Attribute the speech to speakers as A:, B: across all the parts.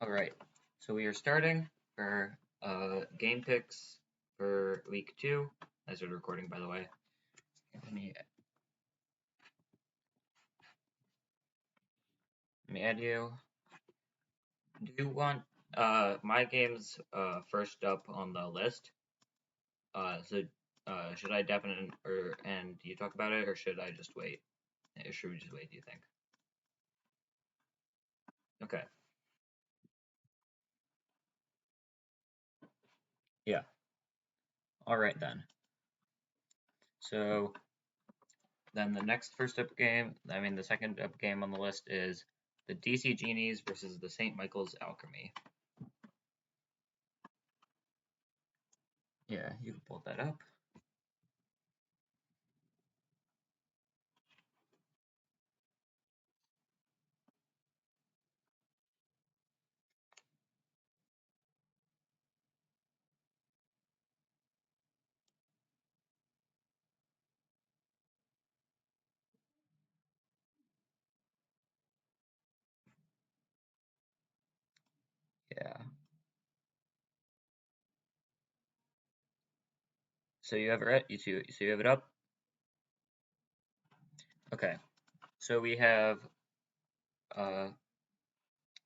A: Alright, so we are starting our game picks for week 2. I started recording, by the way. Let me add you. Do you want my games first up on the list? Should I definitely and you talk about it, or should I just wait? Or should we just wait? Do you think? Okay. Yeah. All right then. So then the second up game on the list is the DC Genies versus the St. Michael's Alchemy. Yeah, you can pull that up. Yeah. So you have it right? So you have it up? Okay. So we have uh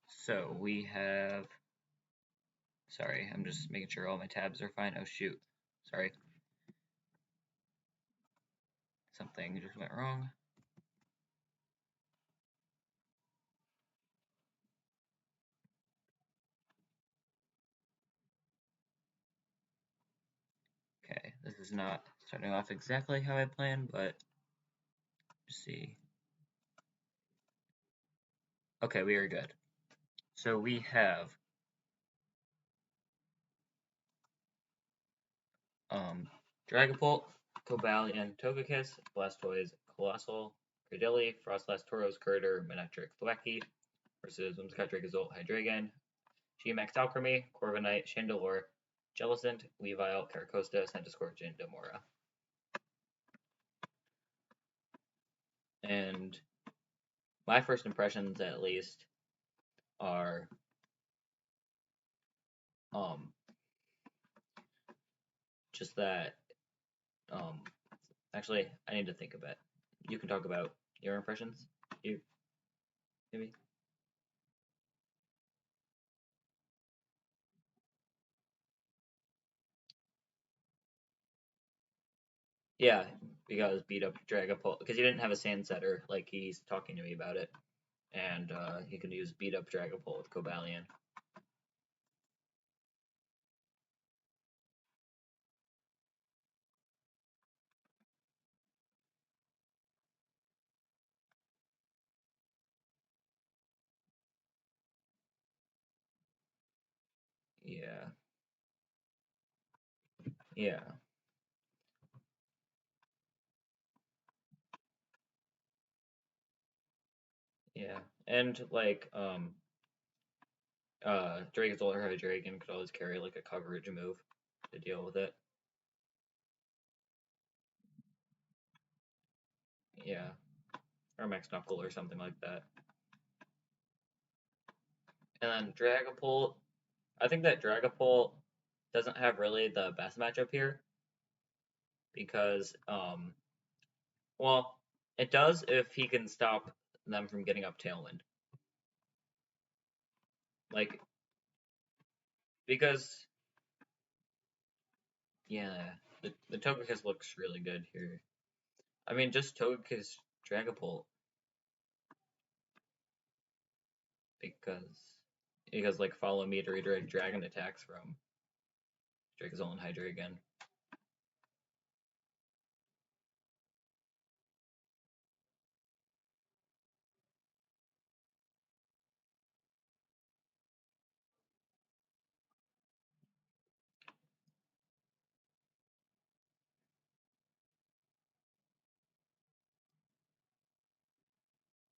A: so we have sorry, I'm just making sure all my tabs are fine. Oh shoot. Sorry. Something just went wrong. Okay, this is not starting off exactly how I planned, but let's see. Okay, we are good. So we have Dragapult, Cobalion, Togekiss, Blastoise, Colossal, Cradily, Frostlass, Tauros, Curder, Manectric, Thwackey versus Whimsicott, Dracozolt, Hydreigon, G-Max Alchemy, Corviknight, Chandelure, Jellicent, Weavile, Caracosta, Centiskorch, and Demora. And my first impressions, at least, are just that. Actually, I need to think of it. You can talk about your impressions. You maybe. Yeah, because beat up Dragapult because he didn't have a Sand Setter. Like he's talking to me about it, and he could use beat up Dragapult with Cobalion. Yeah, yeah, yeah, and like Dragon's Older Hydreigon could always carry like a coverage move to deal with it. Yeah, or Max Knuckle or something like that. And then Dragapult, I think that Dragapult doesn't have really the best matchup here because well, it does if he can stop them from getting up Tailwind. Like because yeah, the Togekiss looks really good here. I mean, just Togekiss Dragapult because like follow me to redirect dragon attacks from Dracozolt and Hydreigon.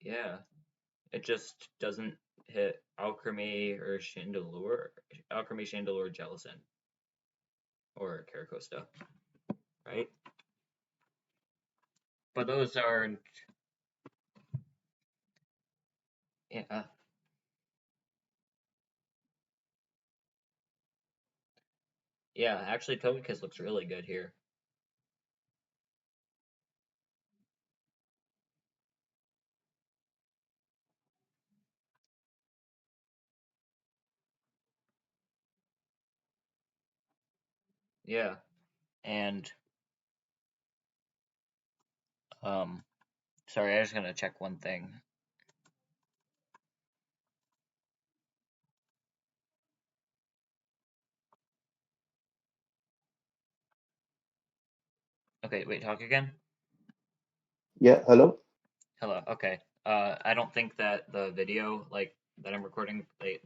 A: Yeah, it just doesn't hit Alchemy or Chandelure, Alchemy, Chandelure, Jellicent, or Caracosta, right? But those aren't. Yeah, Yeah, actually, Togekiss looks really good here. Yeah, and um, sorry, I just gonna check one thing. Okay, wait, talk again.
B: Yeah, hello?
A: Hello. Okay. I don't think that the video that I'm recording, I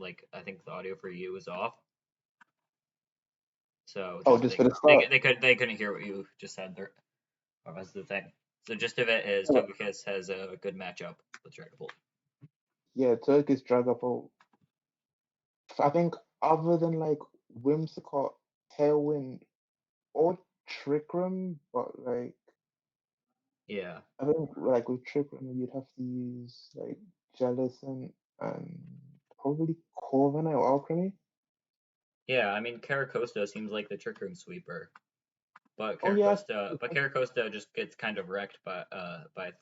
A: think the audio for you is off. So
B: Oh,
A: just
B: just for the start.
A: they couldn't hear what you just said there. Or was the thing. So just of it is
B: Yeah,
A: Togekiss has a good matchup with Dragapult.
B: yeah, Turkish Dragapult. I think other than like Whimsicott, Tailwind, or Trick Room, but like
A: Yeah.
B: I think like with Trick Room you'd have to use like Jellicent and probably Corviknight or Alchemy.
A: Yeah, I mean Caracosta seems like the Trick Room sweeper, but
B: Oh yeah,
A: Caracosta just gets kind of wrecked by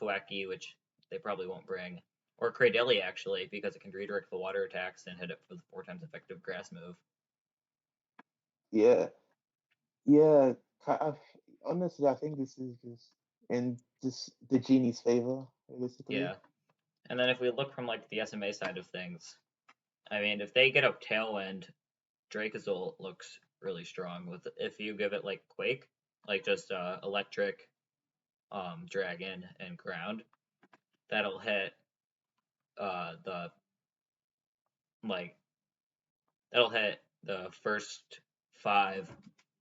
A: Thwackey, which they probably won't bring. Or Cradily actually, because it can redirect the water attacks and hit it with 4 times effective grass move.
B: yeah, yeah. Honestly, I think this is just in just the genie's favor, realistically.
A: Yeah. And then if we look from like the SMA side of things, I mean, if they get up Tailwind, Dracozolt looks really strong. With if you give it like Quake, like just Electric, Dragon, and Ground, that'll hit the like that'll hit the first 5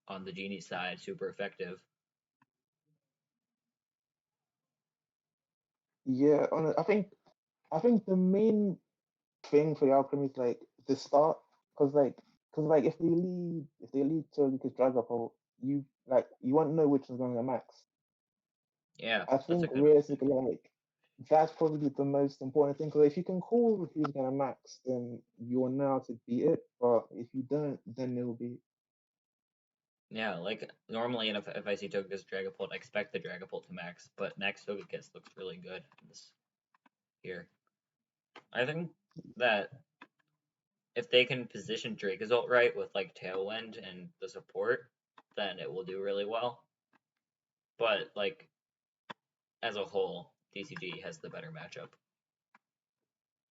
A: on the Genie side super effective.
B: Yeah, I think the main thing for the outcome is like the start, because if they lead to because Dragapult, you won't know which one's going to max.
A: Yeah,
B: I
A: that's a
B: think
A: good.
B: realistically, that's probably the most important thing. Because if you can call who's going to max, then you'll know how to beat it. But if you don't, then it'll be
A: Yeah, like normally, and if I see Togekiss Dragapult, I expect the Dragapult to max, but next Togekiss looks really good in this here. I think that if they can position Dracozolt right with like Tailwind and the support, then it will do really well. But like as a whole, DCG has the better matchup.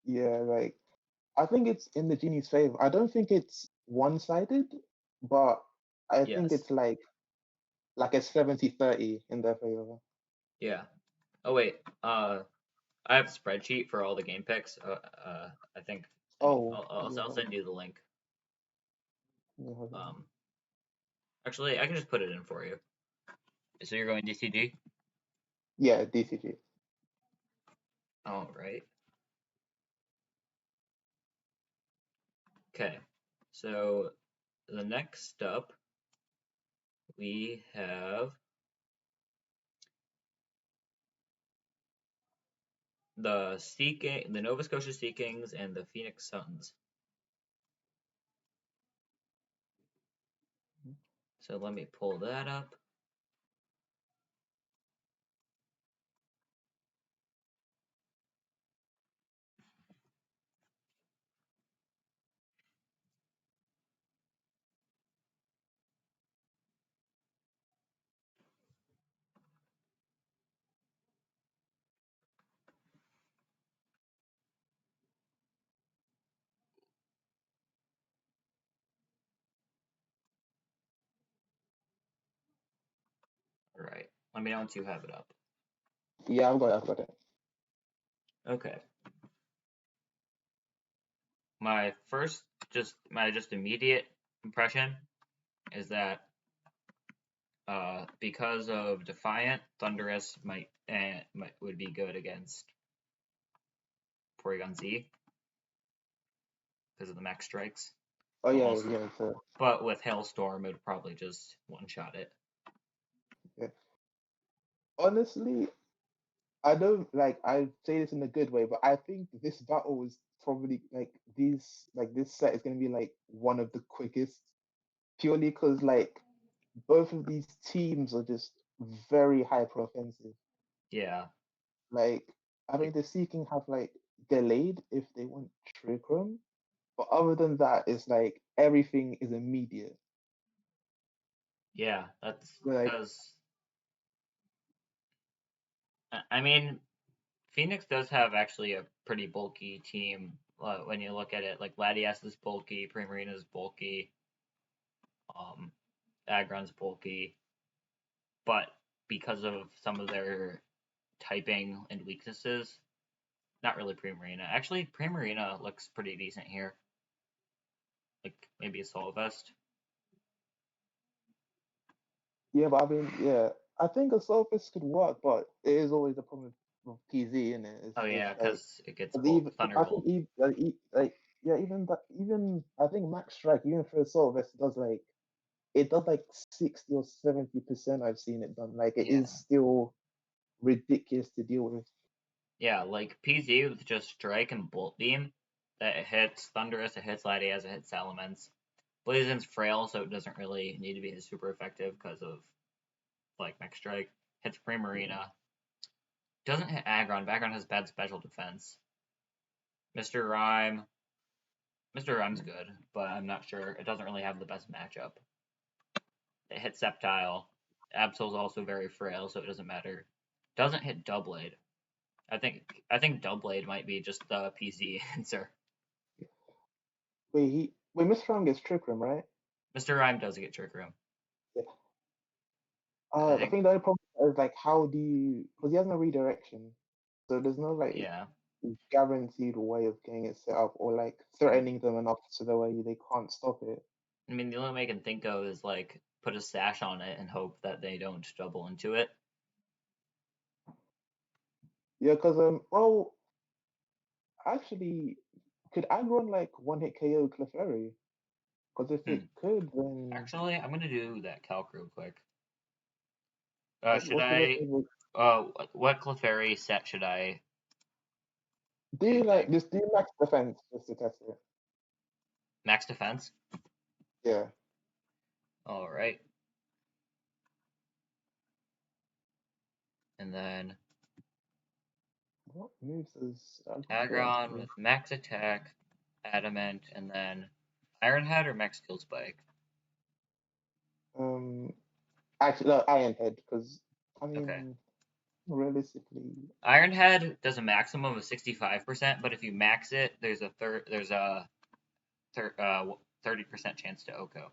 B: yeah. Like I think it's in the genie's favor. I don't think it's one-sided, but I think
A: Yes.
B: it's like a 70-30 in their favor.
A: Yeah. Oh wait. I have a spreadsheet for all the game picks. I think
B: Oh, yeah,
A: I'll send you the link.
B: yeah, hold on.
A: Um, actually, I can just put it in for you. So you're going DCG?
B: Yeah, DCG.
A: All right. Okay. So the next up we have the Nova Scotia Sea Kings, and the Phoenix Suns. So let me pull that up. All right. Let me know once you have it up.
B: Yeah, I've got it.
A: Okay. My just immediate impression is that because of Defiant, Thunderous would be good against Porygon Z because of the max strikes.
B: Oh
A: But
B: yeah,
A: also,
B: yeah. So
A: but with Hailstorm, it would probably just one shot it.
B: yeah. Honestly, I don't like I say this in a good way, but I think this battle is probably like this set is gonna be like one of the quickest purely because like both of these teams are just very hyper offensive.
A: Yeah.
B: Like I think the Sea King have like delayed if they want Trick Room, but other than that, it's like everything is immediate.
A: Yeah, that's
B: Like
A: because I mean, Phoenix does have actually a pretty bulky team when you look at it. Like Latias is bulky, Primarina is bulky, um, Agron's bulky, but because of some of their typing and weaknesses, not really Primarina. Actually, Primarina looks pretty decent here. Like maybe a Soul Vest.
B: yeah, but I mean, yeah, I think a surface could work, but it is always the problem with PZ, in it? It's
A: Oh
B: just
A: yeah,
B: like,
A: because it gets
B: 'cause even I think
A: Thunderbolt.
B: even like yeah, even that even I think Max Strike even for a Assault Vest does like it does like 60 or 70%. I've seen it done. Like it
A: Yeah.
B: is still ridiculous to deal with.
A: Yeah, like PZ with just Strike and Bolt Beam that it hits Thunderous, it hits Latias, it hits Salamence. Blaziken's frail, so it doesn't really need to be super effective because of like Mech Strike. Hits
B: Yeah.
A: Primarina. Doesn't hit Aggron. Aggron has bad special defense. Mr. Rhyme. Mr. Rhyme's good, but I'm not sure. It doesn't really have the best matchup. It hits Sceptile. Absol's also very frail, so it doesn't matter. Doesn't hit Doublade. I think Doublade might be just the PC answer.
B: Wait, Miss Strong gets Trick Room, right?
A: Mr. Rhyme does get Trick Room.
B: Yeah.
A: I
B: I
A: think,
B: think the only problem is like how do you because he has no redirection, so there's no like
A: yeah.
B: guaranteed way of getting it set up or like threatening them enough so the way they can't stop it.
A: I mean, the only way I can think of is like put a sash on it and hope that they don't double into it.
B: Yeah, because well, actually, could Agron like one hit KO Clefairy? Because if
A: Hmm.
B: it could, then
A: Actually, I'm gonna do that calc real quick.
B: like
A: Should
B: what's the best
A: I?
B: way to
A: What Clefairy set should I
B: do?
A: do
B: Like
A: next?
B: just do max defense just to test it.
A: Max defense.
B: Yeah.
A: All right, and then
B: What moves does Agron go
A: Aggron
B: into?
A: with max attack, adamant, and then Iron Head or max kill spike.
B: Um, actually, no, Iron Head because I
A: Okay.
B: mean realistically,
A: Iron Head does a maximum of 65%, but if you max it, there's a 30% chance to OHKO.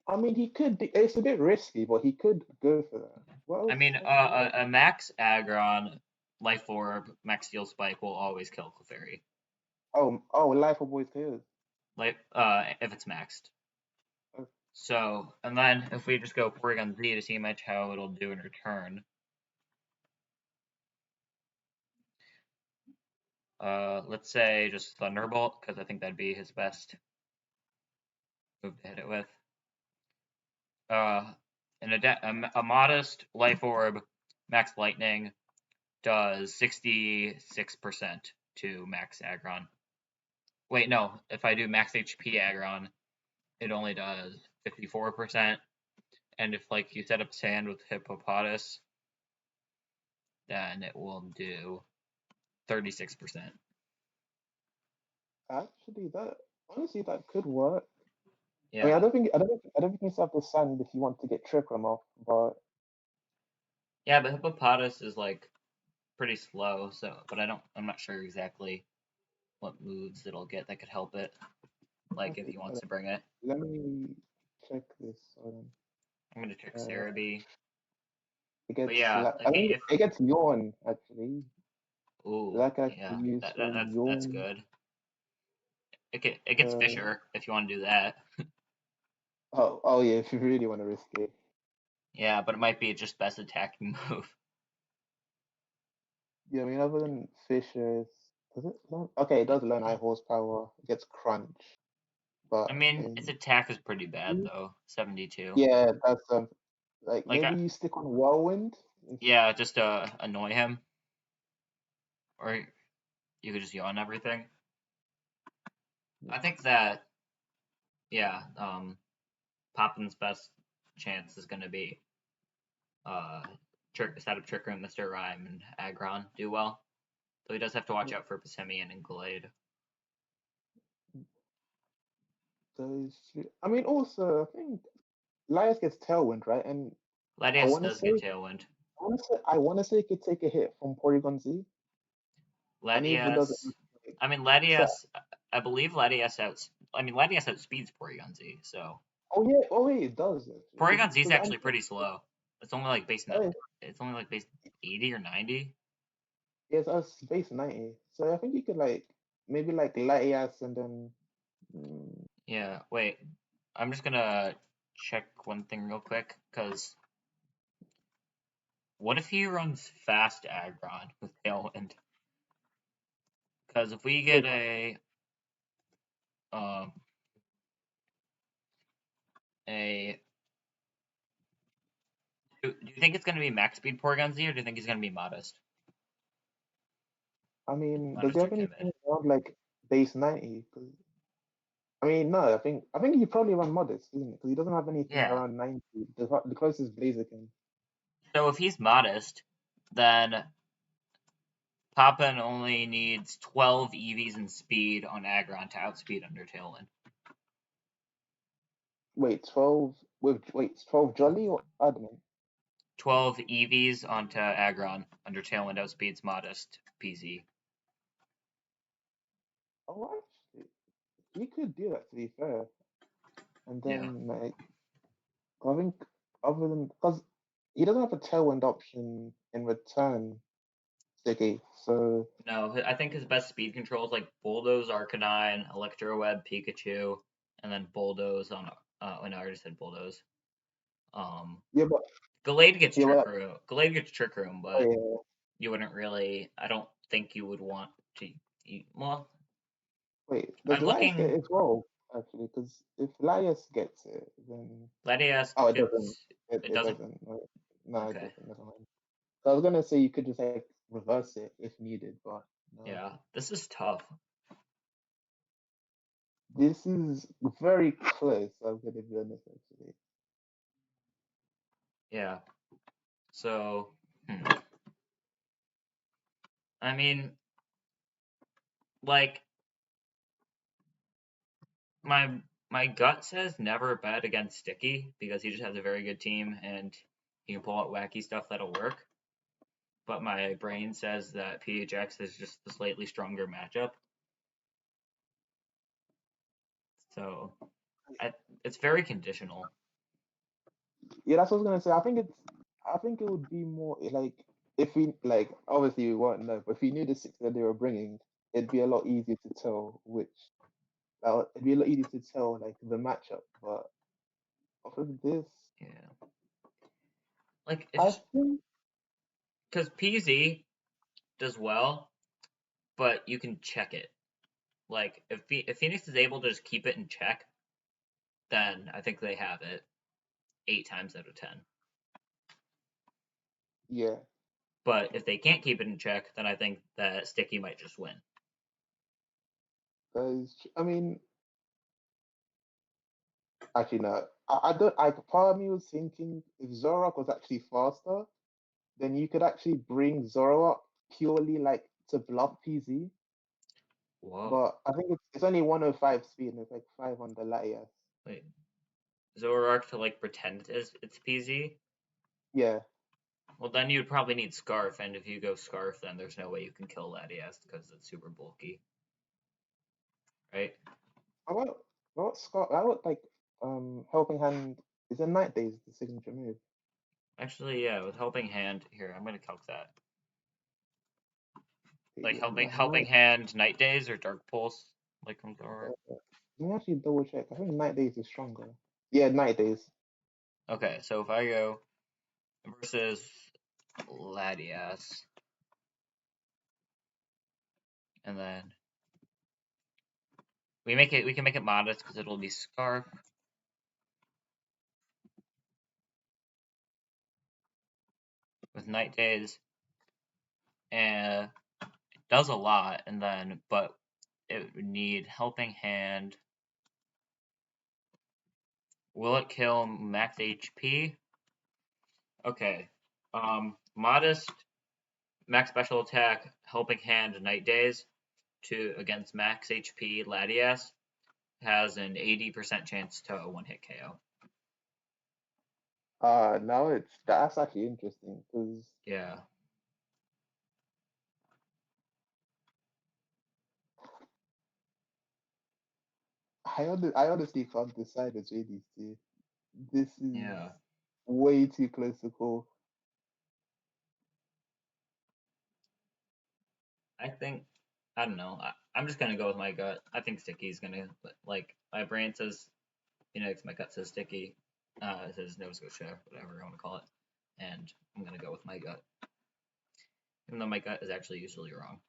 B: I mean he could. It's a bit risky, but he could go for that. What
A: I
B: else?
A: mean, a max Aggron Life Orb Max Steel Spike will always kill Clefairy.
B: Oh, Life of Boys KOs.
A: Like, if it's maxed.
B: Uh,
A: So, and then if we just go Porygon Z to see much how it'll do in return, let's say just Thunderbolt, because I think that'd be his best move to hit it with. Uh, a modest Life Orb Max Lightning does 66% to Max Aggron. Wait, no, if I do Max HP Aggron, it only does 54%. And if like you set up sand with hippopotamus, then it will do 36%.
B: Actually, that honestly that could work. I mean,
A: Yeah.
B: I don't think you have the sand if you want to get Trick Room off, but
A: Yeah, but hippopotamus is like pretty slow, so but I'm not sure exactly what moves it'll get that could help it, like if
B: okay,
A: he wants to bring it.
B: let me check this.
A: I'm gonna check
B: Uh,
A: Cerebi.
B: it
A: But
B: gets
A: yeah,
B: I
A: if he
B: think
A: if
B: it gets Yawn actually.
A: ooh,
B: That can actually
A: yeah,
B: use for
A: that's
B: Yawn.
A: good. It gets
B: Uh,
A: Fisher if you want to do that.
B: oh yeah, if you really want to risk it.
A: Yeah, but it might be just best attacking move.
B: Yeah, I mean, other than Fishers, does it learn? Okay, it does learn high horsepower. It gets Crunch,
A: I
B: but
A: mean, its attack is pretty bad though, 72.
B: yeah, that's like
A: Like,
B: maybe you stick on Whirlwind.
A: yeah, just to annoy him, or you could just yawn everything. I think that yeah, Poppin's best chance is going to be set up Trick Room, Mr. Rhyme, and Aggron do well. So he does have to watch out for Passimian and Glade.
B: I mean, also, I think Laius gets Tailwind, right? And I
A: Latias
B: want to
A: does
B: say,
A: get Tailwind.
B: I want to say it could take a hit from Porygon Z, and even though
A: Latias,
B: like,
A: I mean
B: so,
A: Latias, I believe Latias outspeeds Porygon Z. So
B: oh yeah, it does actually,
A: Porygon Z is
B: because
A: actually pretty slow. It's only like
B: oh,
A: it's only like base 80 or 90.
B: yeah, it's us base 90, so I think you could like maybe like Latias and then mm,
A: Yeah, wait. I'm just gonna check one thing real quick, because what if he runs fast Aggron with Tailwind? Because if we get
B: wait,
A: um a do you think it's gonna be max speed Porygon Z, or do you think he's gonna be modest?
B: I mean, does he
A: Modest or
B: have
A: timid?
B: anything around like base 90? 'Cause, I mean, no, I think he probably run modest, isn't it? Because he doesn't have anything
A: Yeah.
B: around 90. The closest Blazer can.
A: So if he's modest, then Poppin only needs 12 EVs in speed on Aggron to outspeed under Tailwind.
B: Wait, 12 with wait, 12 Jolly or Admin?
A: 12 EVs onto Aggron under Tailwind outspeeds modest PZ.
B: Oh, actually, he could do that to be fair. And
A: Yeah.
B: then like I think other than because he doesn't have a tailwind option in return, Sticky. So
A: No, I think his best speed control is like Bulldoze, Arcanine, Electroweb, Pikachu, and then Bulldoze on. Oh no, I already said Bulldoze. Um,
B: yeah, but
A: Glade gets Trick Room,
B: oh,
A: but
B: yeah.
A: you wouldn't really. I don't think you would want to. Well,
B: Wait, does
A: I'm
B: Laius get
A: looking.
B: it as well? Actually, because if Laius gets it, then
A: Latias
B: oh, it doesn't.
A: gets.
B: It,
A: It
B: it
A: doesn't.
B: doesn't. No, no, it
A: Okay.
B: doesn't. Never mind. So I was gonna say you could just like reverse it if needed, but no.
A: Yeah, this is tough.
B: This is very close. I'm gonna be honest, actually.
A: Yeah. So, I mean, like my my gut says never bet against Sticky because he just has a very good team and he can pull out wacky stuff that'll work. But my brain says that PHX is just the slightly stronger matchup. So, I, it's very conditional.
B: Yeah, that's what I was gonna say. I think it would be more like if we like obviously we won't know, but if we knew the six that they were bringing, it'd be a lot easier to tell it'd be a lot easier to tell like the matchup. But off of this,
A: Yeah. Like it's
B: I
A: just
B: think
A: because PZ does well, but you can check it. Like if Phoenix is able to just keep it in check, then I think they have it 8 times out of 10.
B: yeah,
A: But if they can't keep it in check, then I think that Sticky might just win.
B: because I mean actually no, I don't. I part of me was thinking if Zorak was actually faster, then you could actually bring Zoroark purely like to bluff PZ.
A: Whoa.
B: But I think it's only 105 speed and it's like 5 on the Latias.
A: Wait. Zoroark to like pretend it's PZ?
B: Yeah.
A: Well, then you'd probably need Scarf, and if you go Scarf, then there's no way you can kill Latias because it's super bulky, right?
B: How about Scott? How about like Helping Hand? Is a Night Days the signature move?
A: Actually, yeah, with Helping Hand, here, I'm gonna calc that. Like
B: Yeah,
A: Helping
B: Night.
A: Hand, Night Days, or Dark Pulse, like comes over.
B: Let me actually double check. I think Night Days is stronger. Yeah, Night Days.
A: Okay, so if I go versus Latias, and then we can make it modest because it'll be Scarf with Night Days, and it does a lot, and then but it would need Helping Hand will it kill max HP? Okay. Modest max special attack, helping hand, night days to against max HP Latias has an 80% chance to one hit KO.
B: Now that's actually interesting because
A: Yeah.
B: I honestly can't decide between these two. This is
A: Yeah.
B: way too close to call.
A: I think I don't know. I'm just gonna go with my gut. I think Sticky's gonna like my brain says Phoenix, my gut says Sticky. It says Nova Scotia, whatever I want to call it, and I'm gonna go with my gut, even though my gut is actually usually wrong.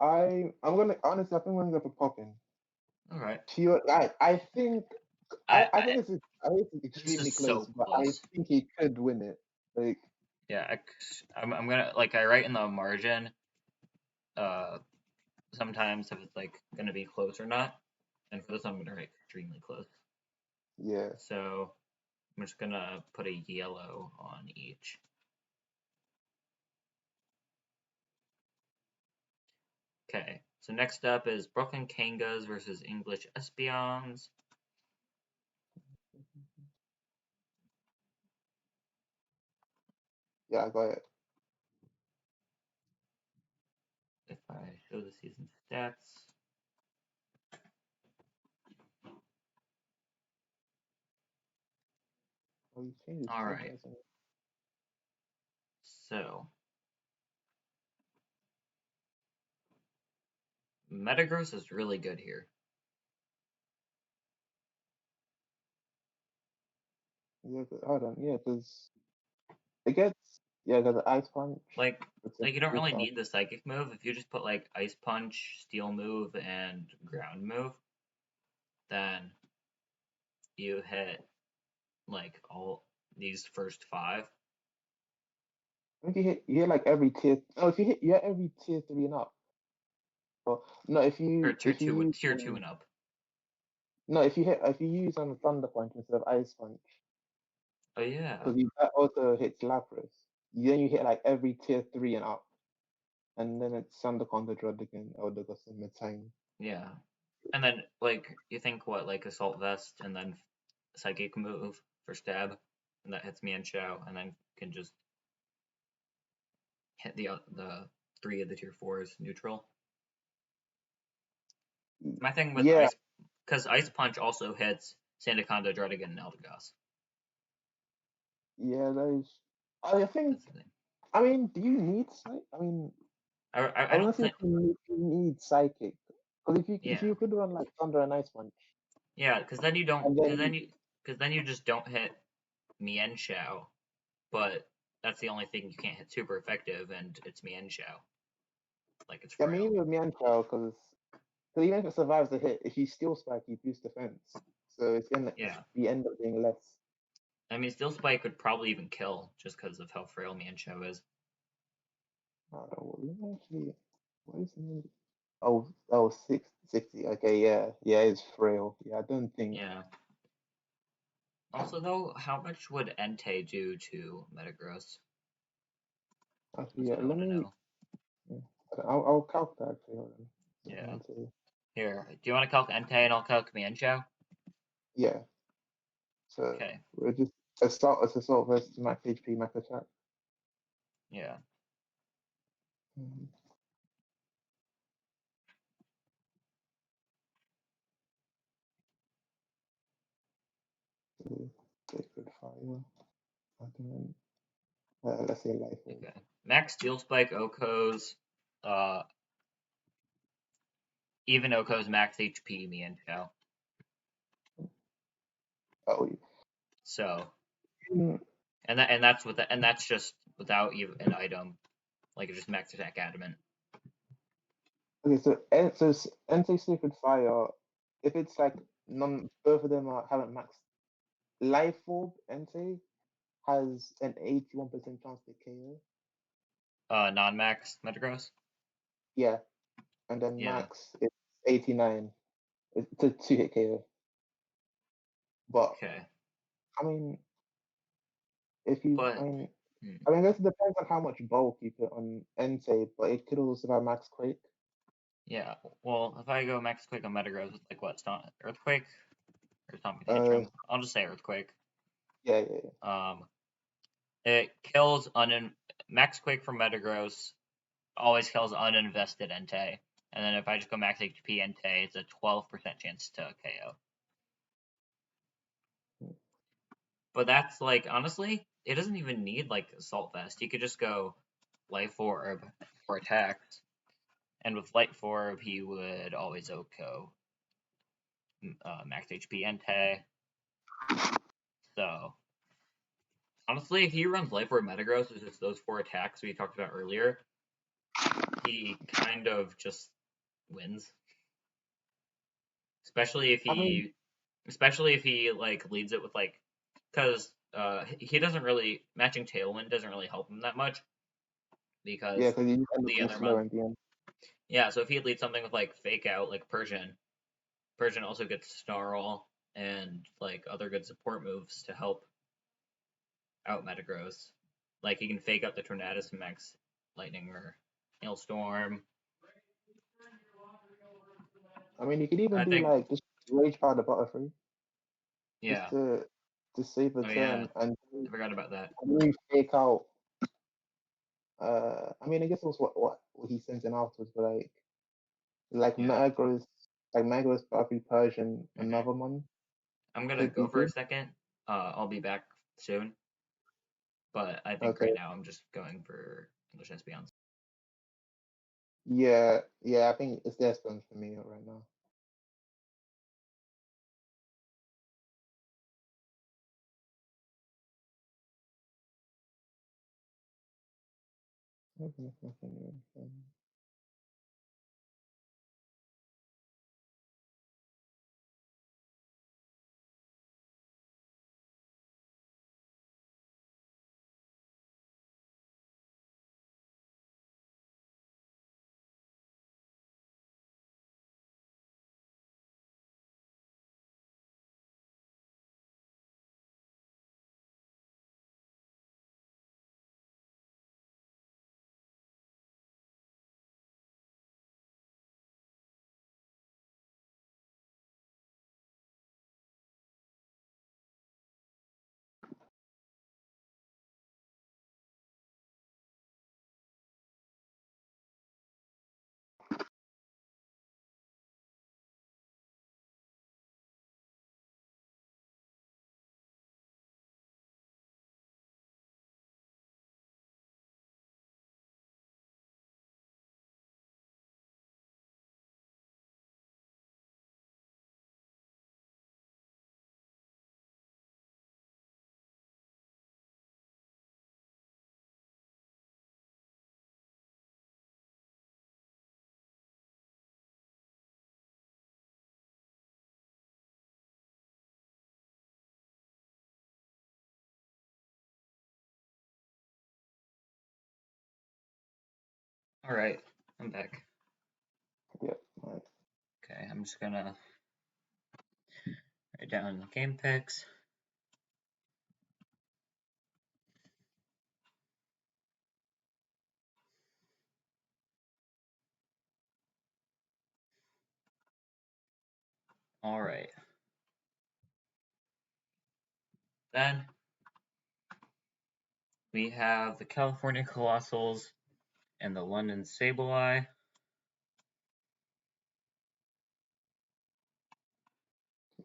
B: I'm gonna honestly I think I'm gonna go for Poppin.
A: All right.
B: Pure I think
A: I,
B: I
A: I
B: think I think it's
A: this
B: extremely
A: is
B: close,
A: so
B: but I
A: close.
B: think he could win it. Like
A: Yeah, I'm gonna like I write in the margin. Uh, sometimes if it's like gonna be close or not, and for this I'm gonna write extremely close.
B: yeah.
A: So I'm just gonna put a yellow on each. Okay, so next up is Brooklyn Kangas versus English Espions.
B: Yeah, I got it.
A: If I show the season stats.
B: Oh, you changed his
A: All
B: cover,
A: right,
B: hasn't it?
A: so Metagross is really good here.
B: Yeah, hold on. Yeah, because it gets yeah, because the ice punch.
A: Like,
B: It's a
A: like you don't
B: good
A: really
B: shot.
A: need the Psychic move. If you just put like Ice Punch, Steel move, and Ground move, then you hit like all these first five.
B: I think you hit like every tier. Oh, if you hit every tier three and up. Or no,
A: Or
B: if you use
A: tier two and up.
B: no, if you use Thunder Punch instead of Ice Punch,
A: Oh yeah,
B: because that also hits Lapras. Then you hit like every tier three and up, and then it's Thunder Conquer Dread again, or the Metang.
A: yeah. And then like you think what like Assault Vest and then Psychic move for stab, and that hits me and Shao, and then can just hit the three of the tier fours neutral. My thing with
B: Yeah,
A: Ice, because Ice Punch also hits Sandaconda, Druddigon, and Eldegoss.
B: yeah, those. I think.
A: That's the thing.
B: I mean, do you need psych? I mean,
A: I
B: I
A: don't
B: don't think
A: think.
B: you need psychic. Because if
A: Yeah,
B: you could run like Thunder and Ice Punch,
A: yeah, because then you don't,
B: and then
A: because then you just don't hit Mien Shao, but that's the only thing you can't hit super effective, and it's Mien Shao, like it's
B: I mean,
A: frail.
B: even with Mianchow, because even if it survives the hit, if you Steel Spike, you boost defense, so it's gonna
A: Yeah,
B: be end up being less.
A: I mean Steel Spike would probably even kill just because of how frail Mien Shao is.
B: Let me actually, what is the name? Oh, 60. Okay, yeah, yeah, it's frail. Yeah, I don't think.
A: Yeah. Also, though, how much would Entei do to Metagross?
B: Actually,
A: That's
B: yeah,
A: what I
B: let
A: want to
B: me.
A: know.
B: Yeah, I'll calc that actually. Hold on.
A: Yeah.
B: Entei.
A: Here, do you want to calc Entei and I'll calc Mienshao?
B: Yeah, so
A: Okay.
B: we're just assault versus max HP, max attack.
A: Yeah.
B: Mhm. So, sacred fire. I can, let's say life orb.
A: Okay. Max Steel Spike Oko's, uh, even Oko's max HP Mienshao.
B: Oh,
A: So,
B: mm,
A: and that's just without even an item, like it's just max attack adamant.
B: okay. So Entei sacred fire. If it's like both of them haven't maxed life orb. Entei has an 81% chance to KO.
A: Non-max Metagross.
B: Yeah, and then
A: Yeah.
B: max it's 89 to hit KO. But
A: Okay.
B: I mean, if you,
A: But hmm,
B: I guess it depends on how much bulk you put on Entei, but it could also have max quake.
A: yeah. Well, if I go Max Quick on Metagross with like what? Earthquake or Stomp
B: Uh,
A: Tantrum? I'll just say Earthquake.
B: yeah, yeah, yeah.
A: Um, it kills Max Quick from Metagross always kills uninvested Entei. And then if I just go max HP Entei, it's a 12% chance to KO. But that's like, honestly, it doesn't even need like Assault Vest. You could just go Life Orb for attacks. And with Light Orb, he would always OHKO max HP Entei. So, honestly, if he runs Life Orb Metagross with just those 4 attacks we talked about earlier, he kind of just wins. Especially if
B: I mean,
A: he like leads it with like, because he doesn't really matching Tailwind doesn't really help him that much
B: yeah,
A: because
B: because you end up
A: the
B: being
A: other
B: slow
A: month,
B: in the end.
A: yeah. So if he leads something with like Fake Out, like Persian also gets Snarl and like other good support moves to help out Metagross. Like he can fake out the Tornadus and Max Lightning or Hailstorm.
B: I mean, you could even
A: I
B: do
A: think,
B: like just rage powder Butterfree just
A: yeah.
B: to save a
A: Oh yeah,
B: turn and
A: I forgot about that.
B: really fake out. I mean, I guess it was what he sent in afterwards, but like
A: Yeah.
B: Metagross, like Metagross, Butterfree, Persian,
A: hmm
B: another one
A: I'm gonna
B: could
A: go
B: be
A: for a
B: good.
A: second. I'll be back soon. But I think
B: Okay.
A: right now I'm just going for English Espeons.
B: Yeah, yeah, I think it's their turn for me right now.
A: All right, I'm back.
B: Yeah, right.
A: Okay, I'm just gonna write down the game picks. All right. Then we have the California Colossals and the London Sableye.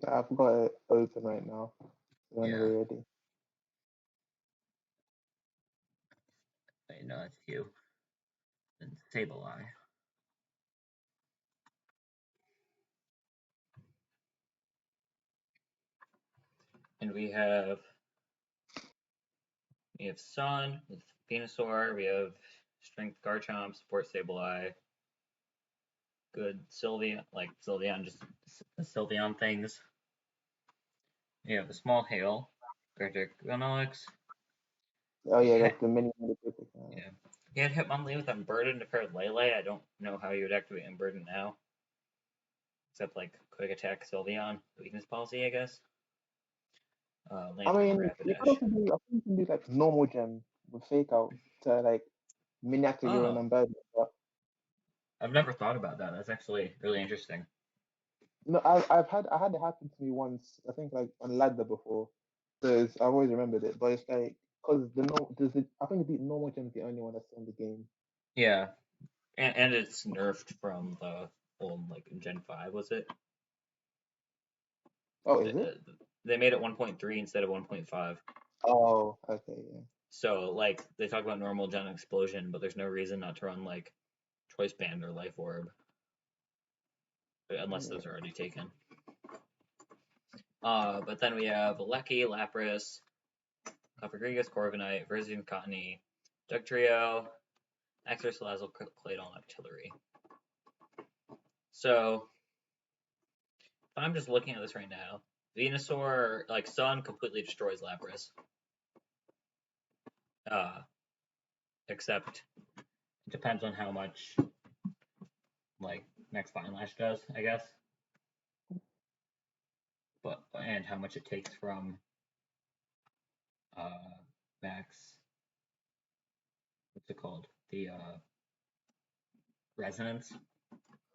B: Yeah, I've got it open right now. When
A: Yeah,
B: we're ready.
A: wait, no, that's you. And Sableye. And we have Sun with Venusaur. We have Strength Garchomp, Support Sableye. Good Sylveon, like Sylveon, just Sylveon things. We have a small hail. Gardegranox.
B: Oh
A: He
B: yeah,
A: hit,
B: the mini.
A: yeah. He had Hitmonlee with Unburden to pair with Lele. I don't know how you would activate Unburden now. Except like quick attack Sylveon. Weakness policy, I guess.
B: I
A: Lantern
B: mean, you could
A: Rapidash.
B: also do. I think you can do like normal gem with fake out to like miniature your own
A: Oh,
B: unburden. But
A: I've never thought about that. That's actually really interesting.
B: no, I had it happen to me once. I think like on ladder before. So I've always remembered it. But it's like because the no, does it? I think the normal gem's the only one that's in the game.
A: Yeah, and it's nerfed from the old like Gen 5, was it?
B: Oh,
A: They,
B: is it?
A: they made it 1.3 instead of 1.5.
B: Oh, okay, yeah.
A: So like they talk about normal Gen Explosion, but there's no reason not to run like Choice Band or Life Orb unless those are
B: Yeah.
A: already taken. But then we have Lecky, Lapras, Cofagrigus, Corviknight, Verzian, Cottony, Dugtrio, Axor, Salazzle, Claydol, Artillery. So if I'm just looking at this right now, Venusaur, like Sun, completely destroys Lapras. Uh, except it depends on how much like Max Fine Lash does, I guess. But and how much it takes from Max. What's it called? The Resonance.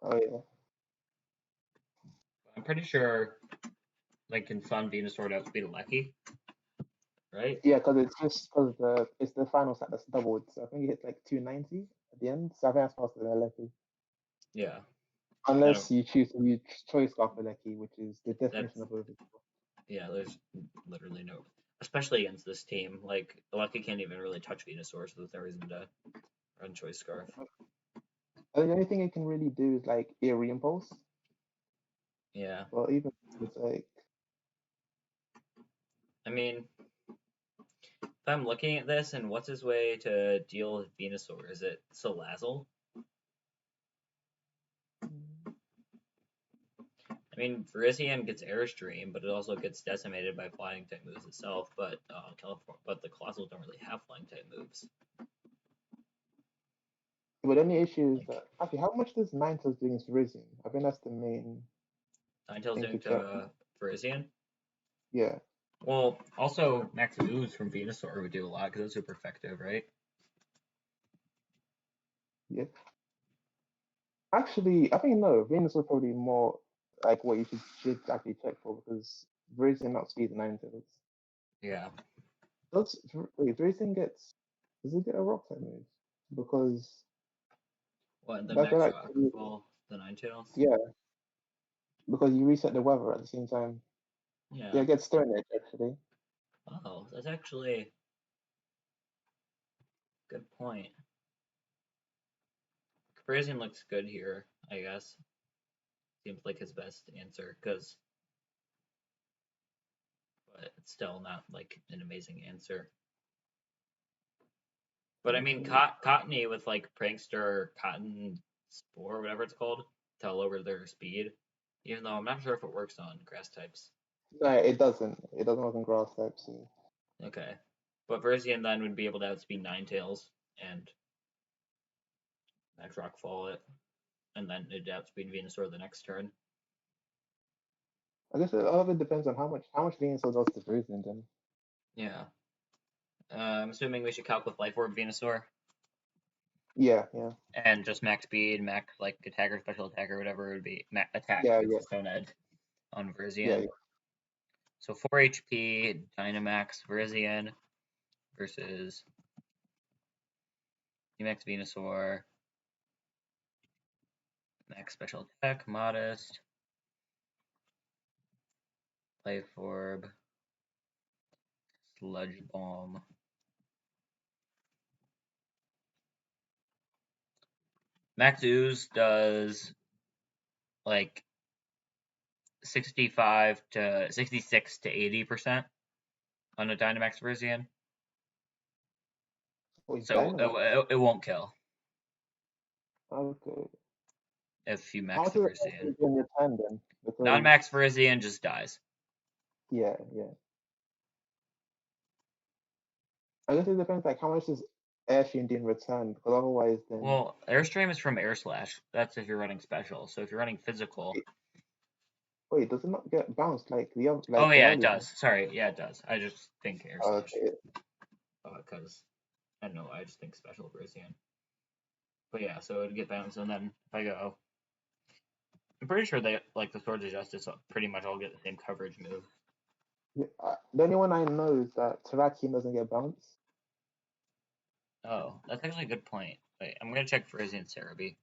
B: Oh yeah.
A: I'm pretty sure like in Sun Venusaur outspeed Lecky, right?
B: Yeah, because it's just because it's the final set that's doubled. So I think it hits like 290 at the end. So I think that's faster than Lecky.
A: Yeah. Then
B: Unless you choose to use choice scarf for Lecky, which is the
A: that's
B: definition of over.
A: yeah. There's literally no, especially against this team. Like Lecky can't even really touch Venusaur, so there's no reason to run Choice Scarf.
B: The only thing it can really do is like air reimpulse.
A: Yeah.
B: But even it's like
A: I mean, if I'm looking at this and what's his way to deal with Venusaur, is it Salazzle? I mean, Virizion gets Airstream, but it also gets decimated by flying type moves itself. But but the Colossals don't really have flying type moves.
B: but the only issue is
A: Like
B: that actually how much does Ninetales do against Risen? I think that's the main
A: Ninetales
B: thing to
A: doing
B: check.
A: to Virizion.
B: Yeah.
A: Well, also Max Ooze from Venusaur would do a lot because it's super effective, right?
B: Yeah. Actually, I think no, Venus was probably more like what you should actually check for because Risen outspeeds Ninetales.
A: Yeah.
B: Does wait, Risen does it get a rock type move? Because
A: What the
B: I feel
A: Max
B: like
A: Rock? Well, the Ninetales.
B: yeah, because you reset the weather at the same time. Yeah,
A: Yeah.
B: it gets Stone Edge actually.
A: Oh, that's actually a good point. Virizion looks good here, I guess. Seems like his best answer because, but it's still not like an amazing answer. But I mean,
B: Okay.
A: Cottony with like Prankster, Cotton Spore, whatever it's called, to lower their speed. Even though I'm not sure if it works on grass types.
B: No, it doesn't. It doesn't work on grass types. So.
A: Okay. But Verzian then would be able to outspeed Ninetales and Max Rock fall it, and then it'd outspeed Venusaur the next turn.
B: I guess it all of it depends on how much Venusaur does to Risen then.
A: Yeah. I'm assuming we should calc with Life Orb Venusaur
B: Yeah, yeah,
A: and just max speed, max like attack or special attack or whatever it would be. Attack
B: yeah,
A: because
B: yeah,
A: it's Stone Edge on
B: yeah,
A: Verzian.
B: yeah.
A: So 4 HP Dynamax Verzian versus Max Venusaur, max special attack, modest, Life Orb, Sludge Bomb. Max Ooze does like 65 to 66 to 80% on a Dynamax Verzian.
B: Oh, he's
A: So
B: Dynamax.
A: it won't kill
B: Okay.
A: if you
B: How
A: max
B: much
A: the
B: does it
A: Verzian.
B: actually do on your turn then?
A: Non
B: Because
A: max Verzian just dies.
B: yeah, yeah. I guess it depends like how much is Airstream being returned because otherwise then
A: Well, Airstream is from Air Slash. That's if you're running special. So if you're running physical,
B: wait, does it not get bounced like
A: Oh
B: the
A: yeah, it
B: early one?
A: does. Sorry, yeah, it does. I just think air slash
B: Okay.
A: because I don't know. I just think special Brazian. But yeah, so it'd get bounced, and then if I go, I'm pretty sure they like the Swords of Justice pretty much all get the same coverage move.
B: Yeah, the only one I know is that Terrakion doesn't get bounced.
A: Oh, that's actually a good point. Wait, I'm gonna check Brazian Cerebi.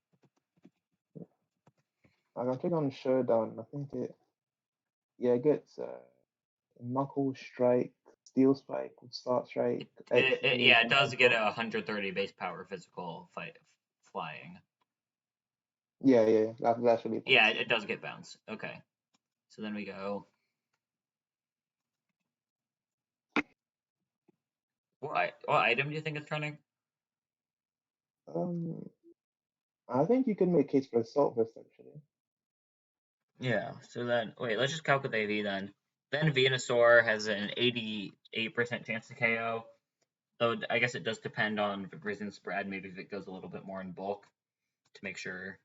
B: Like, I'm checking on Showdown. I think it gets Knuckle Strike, Steel Strike, Start Strike, X
A: Yeah,
B: Phase,
A: it
B: and
A: does get
B: Hyper.
A: a 130 base power physical fight flying.
B: Yeah. That's really
A: Yeah,
B: bounced.
A: it does get bounced. Okay, so then we go. What item do you think it's running?
B: Um, I think you can make case for Assault Vest actually.
A: Yeah, so then wait, let's just calculate AV then. Then Venusaur has an 88% chance to KO. Though I guess it does depend on the Brazian spread. Maybe if it goes a little bit more in bulk to make sure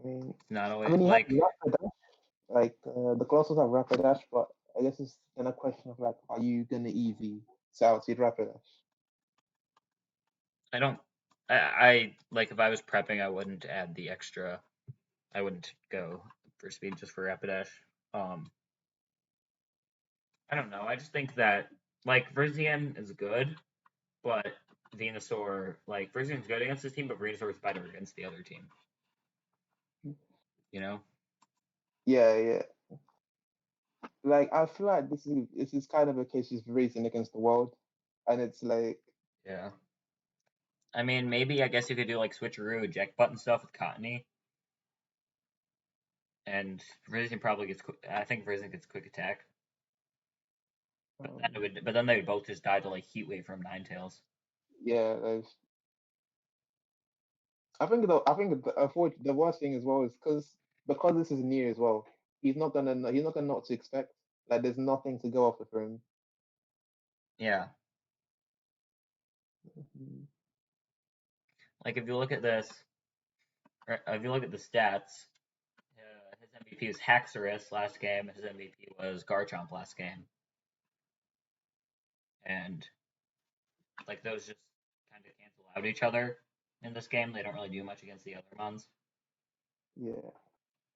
B: I mean,
A: it's not
B: I
A: always
B: mean, he has
A: like
B: Rapidash. Like the Colossus have Rapidash, but I guess it's then a question of like, are you gonna EV Southseed Rapidash?
A: I don't. I like if I was prepping, I wouldn't add the extra. I wouldn't go for speed just for Rapidash. Um, I don't know. I just think that like Verzian is good, but Venusaur like Verzian's good against this team, but Venusaur is better against the other team. You know?
B: Yeah. Like I feel like this is kind of a case she's racing against the world, and it's like,
A: Yeah. I mean, maybe I guess you could do like switcheroo, eject button stuff with Cottony, and Verzian probably gets. I think Verzian gets quick attack, but then
B: um,
A: it would. But then they would both just die to like Heat Wave from Ninetales.
B: yeah. Like, I think the worst thing as well is because this is new as well. He's not gonna know what to expect. Like there's nothing to go off of for him.
A: Yeah.
B: Mhm.
A: Like if you look at this, or if you look at the stats, his MVP is Haxorus last game. His MVP was Garchomp last game, and like those just kind of cancel out each other in this game. They don't really do much against the other ones.
B: Yeah.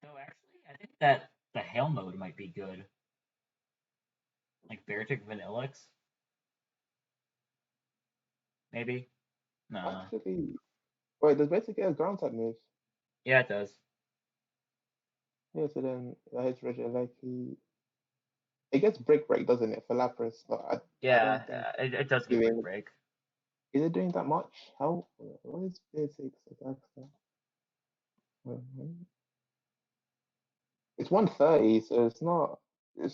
A: So actually, I think that the Hail mode might be good. Like Beartic Vanillix, maybe. No.
B: Actually, wait. Does basically get a ground type move?
A: Yeah, it does.
B: Yeah. So then that hits Reggie like it gets break, doesn't it, for Lapras? But I
A: Yeah,
B: don't think
A: it does get Brick
B: doing
A: Break.
B: is it doing that much? How what is basics attack stat? Mhm. It's 130, so it's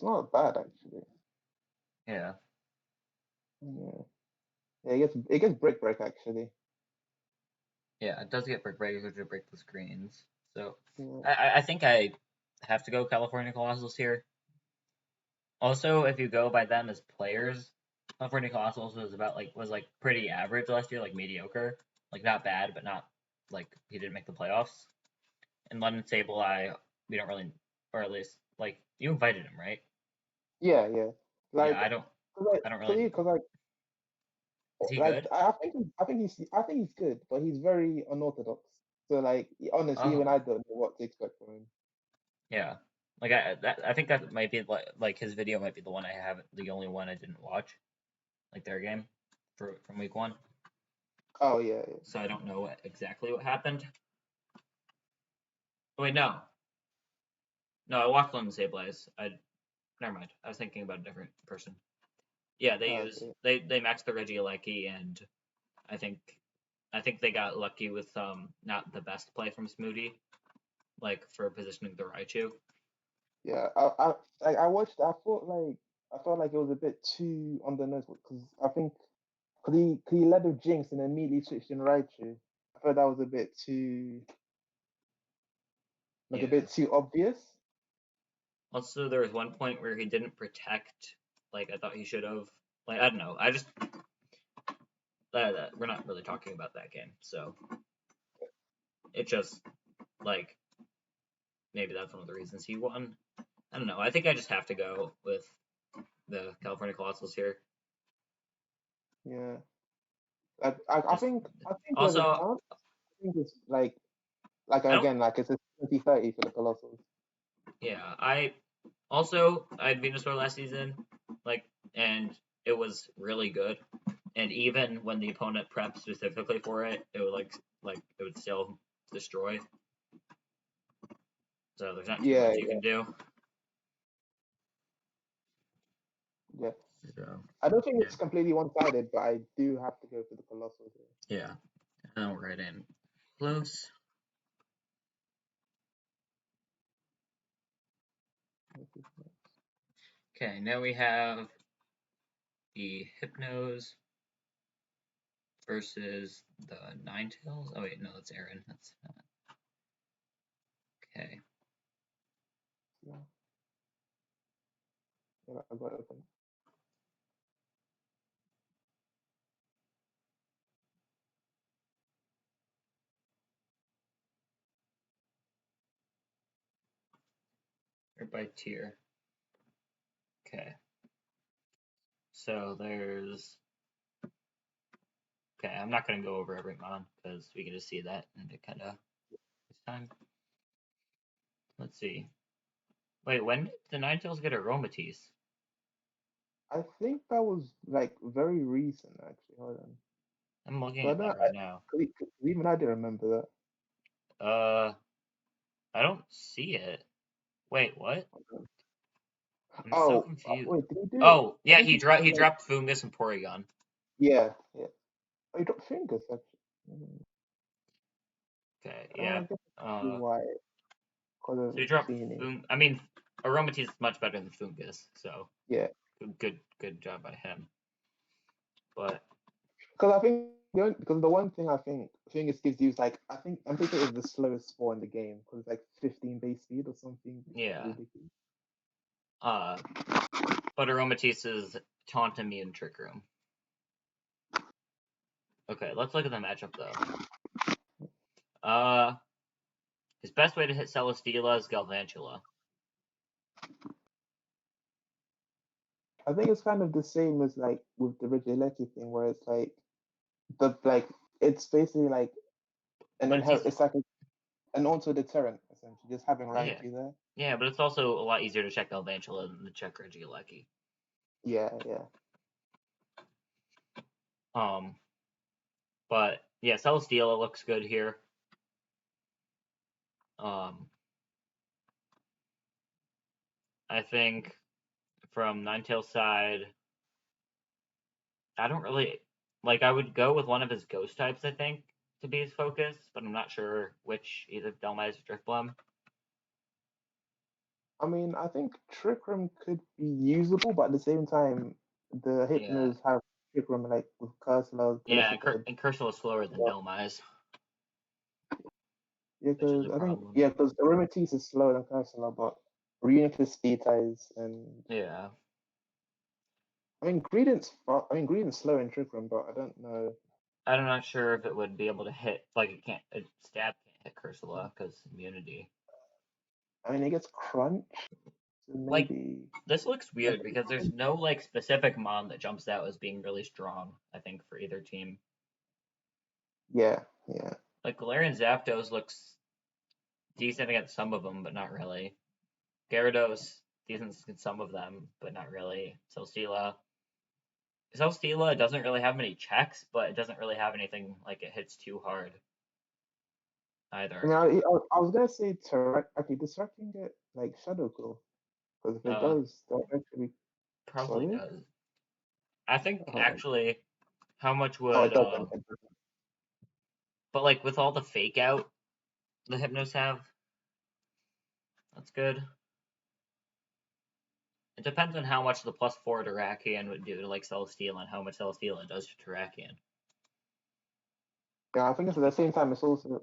B: not bad actually.
A: Yeah.
B: Yeah, yeah, it gets break actually.
A: Yeah, it does get Brick Break if you break the screens. So
B: Yeah,
A: I think I have to go California Colossals here. Also, if you go by them as players, California Colossals was pretty average last year, like mediocre, like not bad, but not like he didn't make the playoffs. And London Sableye, we don't really, or at least like you invited him, right?
B: yeah.
A: Yeah,
B: Like,
A: I don't really know.
B: cause like,
A: Is he
B: like
A: good?
B: I think he's good, but he's very unorthodox. So like, honestly, even
A: Oh,
B: I don't know what to expect from him.
A: yeah. I think that might be like his video might be the one I have the only one I didn't watch, like their game from week one.
B: Oh yeah.
A: So I don't know exactly what happened. Oh, wait, no, I watched London Sablaze. I Never mind. I was thinking about a different person. Yeah,
B: Okay.
A: they maxed the Regieleki, and I think I think they got lucky with not the best play from Smoody, like for positioning the Raichu.
B: Yeah, I watched. I felt like it was a bit too on the nose because I think because he led with Jinx and then immediately switched in Raichu. I felt that was a
A: Yeah.
B: bit too obvious.
A: Also, there was one point where he didn't protect, like I thought he should have. Like I don't know. I just we're not really talking about that game, so it just like maybe that's one of the reasons he won. I don't know. I think I just have to go with the California Colossals here.
B: Yeah. I
A: Just
B: think there's a
A: also,
B: chance. I think it's
A: I don't.
B: again like it's a 20-30 for the Colossals.
A: Yeah, I had Venusaur last season, like, and it was really good. And even when the opponent prepped specifically for it, it would it would still destroy. So there's not too
B: Yeah,
A: much you
B: yeah,
A: can do.
B: yeah.
A: So
B: I don't think
A: yeah,
B: it's completely one-sided, but I do have to go for the Colossals here.
A: yeah. And we're right in close. Okay, now we have the Hypnos versus the Ninetales. Oh wait, no, that's Aaron. That's not. Okay.
B: Yeah, yeah, I got it open.
A: Or by tier. Okay. So there's. Okay, I'm not gonna go over every mon because we can just see that and it kind of this time. Let's see. Wait, when did the Ninetales get Aromatisse?
B: I think that was like very recent, actually. Hold on.
A: I'm looking
B: But
A: at
B: no,
A: that right now.
B: 'cause even I didn't remember
A: Uh, I don't see it. Wait, what?
B: that.
A: I'm so
B: Oh,
A: confused.
B: wait, did he do it?
A: Oh,
B: I
A: yeah,
B: think he did
A: he
B: it like
A: dropped Fungus and Porygon.
B: yeah, yeah. Oh, he dropped fingers actually.
A: Okay,
B: I
A: yeah.
B: guess I see
A: Uh,
B: why, because of
A: so he dropped
B: Genie.
A: I mean, Aromatisse is much better than Fungus, so
B: Yeah,
A: good job by him. But
B: because I think because the one thing I think Fingers gives you is like I'm thinking it's the slowest spore in the game because it's like 15 base speed or something
A: yeah,
B: ridiculous.
A: uh, but Aromatisse is Taunt Immune Trick Room. Okay, let's look at the matchup though. His best way to hit Celesteela is Galvantula.
B: I think it's kind of the same as like with the Regieleki thing, where it's the like it's basically like an
A: But it's easy.
B: it's like an auto deterrent essentially, just having
A: Yeah,
B: Raichu there.
A: yeah, but it's also a lot easier to check Galvantula than to check Regieleki.
B: Yeah, yeah.
A: Um, but yeah, Celesteela looks good here. Um, I think from Ninetales' side, I don't really like. I would go with one of his ghost types, I think, to be his focus, but I'm not sure which, either Dhelmise or Drifblim.
B: I mean, I think Trick Room could be usable, but at the same time, the
A: Yeah,
B: Hypnos have Trick Room like with Cursor,
A: yeah,
B: Teleport.
A: and Cursor is slower than Dhelmise,
B: Yeah,
A: which is
B: because
A: a
B: I think
A: problem.
B: yeah, because Arimitis is slower than Cursor, but Reuniclus speed ties and
A: Yeah,
B: I mean Greedent's slow in Trick Room, but I don't know.
A: I'm not sure if it would be able to hit. Like, stab can't hit Cursula because immunity.
B: I mean, it gets Crunch, so
A: Like,
B: maybe.
A: this looks
B: I
A: weird
B: think
A: because there's no like specific mon that jumps out as being really strong. I think for either team.
B: yeah, yeah.
A: Like Galarian Zapdos looks decent against some of them, but not really. Gyarados decent against some of them, but not really. Celesteela doesn't really have many checks, but it doesn't really have anything like it hits too hard
B: I mean,
A: either.
B: I was gonna say Terrac. Okay, does Terrac can get like Shadow Claw? Because if it
A: Uh,
B: does, that actually.
A: Probably
B: Sorry.
A: does. I think
B: Hold on.
A: actually, how much
B: Oh,
A: would
B: it doesn't. It doesn't.
A: but like with all the fake out the Hypnos have, that's good. It depends on how much the +4 Terrakion would do to like Celesteela and how much Celesteela does to Terrakion.
B: Yeah, I think it's at the same time. It's also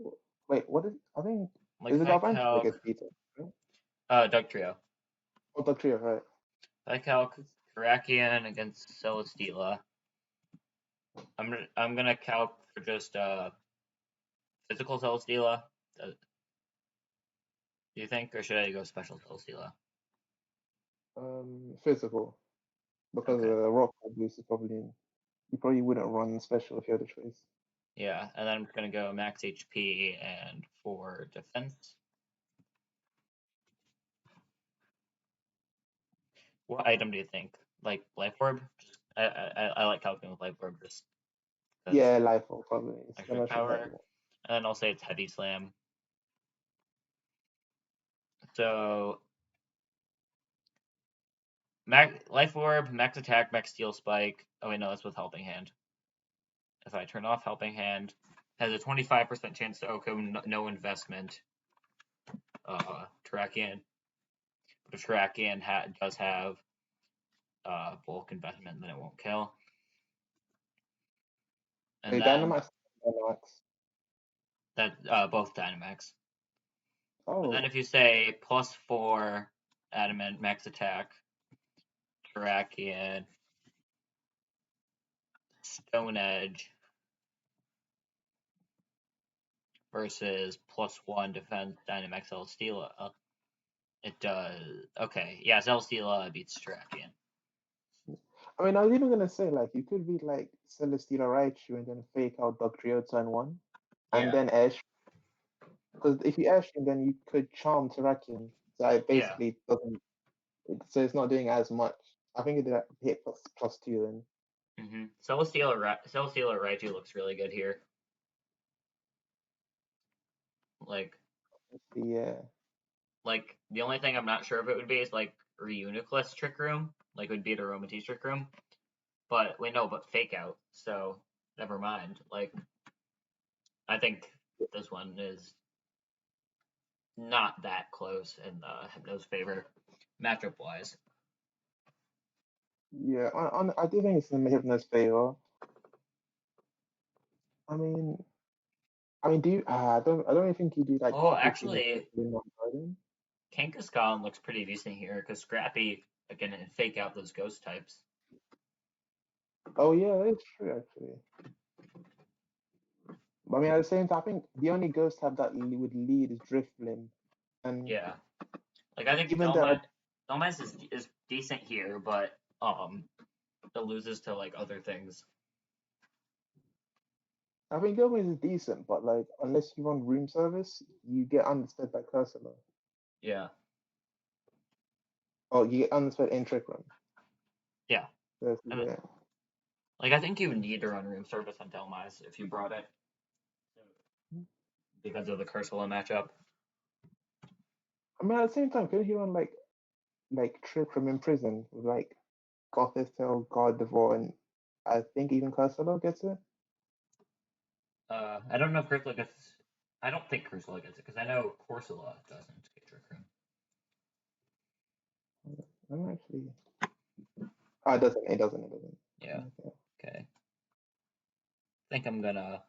B: wait. What is? I think
A: Like
B: is
A: if
B: it
A: I
B: Galvantula that
A: calc
B: gets beaten? Right?
A: Dugtrio.
B: Oh, Dugtrio, right?
A: If I calc Terrakion against Celesteela, I'm gonna calc for just physical Celesteela. Uh, Do you think, or should I go special Celesteela?
B: Physical, because
A: Okay.
B: rock boost is probably you probably wouldn't run special if you had a choice.
A: Yeah, and then I'm gonna go max HP and for defense. What item do you think? Like Life Orb? Just, I like calculating with Life Orb just because
B: Yeah, life will probably. It's
A: extra
B: gonna show that
A: power.
B: more.
A: And then I'll say it's Heavy Slam. So Life Orb, max attack, max Steel Spike. Oh wait, no, that's with Helping Hand. If I turn off Helping Hand, has a 25% chance to OHKO, no investment. Terrakion. But if Terrakion does have bulk investment, then it won't kill. And
B: Wait,
A: then
B: Dynamax, Dynamax.
A: that both Dynamax. But then
B: Oh,
A: if you say +4 Adamant max attack, Terrakion, Stone Edge versus +1 defense Dynamax Celesteela, it does. Okay, yeah, Celesteela beats Terrakion.
B: I mean, I was even gonna say like you could be like Celestina Raichu and then fake out Dugtrio turn one, and
A: Yeah,
B: then Ash. Because if you Ash him, then you could charm Terrakion. So it
A: yeah.
B: basically doesn't. So it's not doing as much. I think it did hit plus two then.
A: Celesteela Raichu looks really good here. Like,
B: Yeah.
A: like the only thing I'm not sure if it would be is like Reuniclus Trick Room, like would be the Aromatisse Trick Room. But wait, no, but Fake Out. So never mind. Like, I think this one is not that close in Hypno's favor, matchup wise.
B: Yeah, I do think it's in Hypno's favor. I mean, do you? I don't even think you do like
A: Oh,
B: fifteen
A: actually,
B: in one garden.
A: Kangaskhan looks pretty decent here because Scrappy again and Fake Out those ghost types.
B: Oh yeah, that's true actually. But I mean, at the same time, I think the only ghost type that would lead is Drifblim, and
A: Yeah, like I think
B: even then,
A: Dhelmise is decent here, but it loses to like other things.
B: I think Gilbert is decent, but like unless you run room service, you get underfed by Cursor.
A: Yeah,
B: Oh, you get underfed in Trick Room.
A: yeah. And
B: Yeah.
A: like I think you would need to run room service on Dhelmise if you brought it because of the Cursula matchup.
B: I mean, at the same time, couldn't he run like Trick Room in prison with like Gothitel, Gardevoir, and I think even Cursor gets it?
A: I don't know if Cursula gets. I don't think Cursula gets it because I know Corsola doesn't get Trick Room.
B: I'm actually. Oh, it doesn't. It doesn't. It doesn't.
A: Yeah.
B: Okay.
A: Okay. I think I'm gonna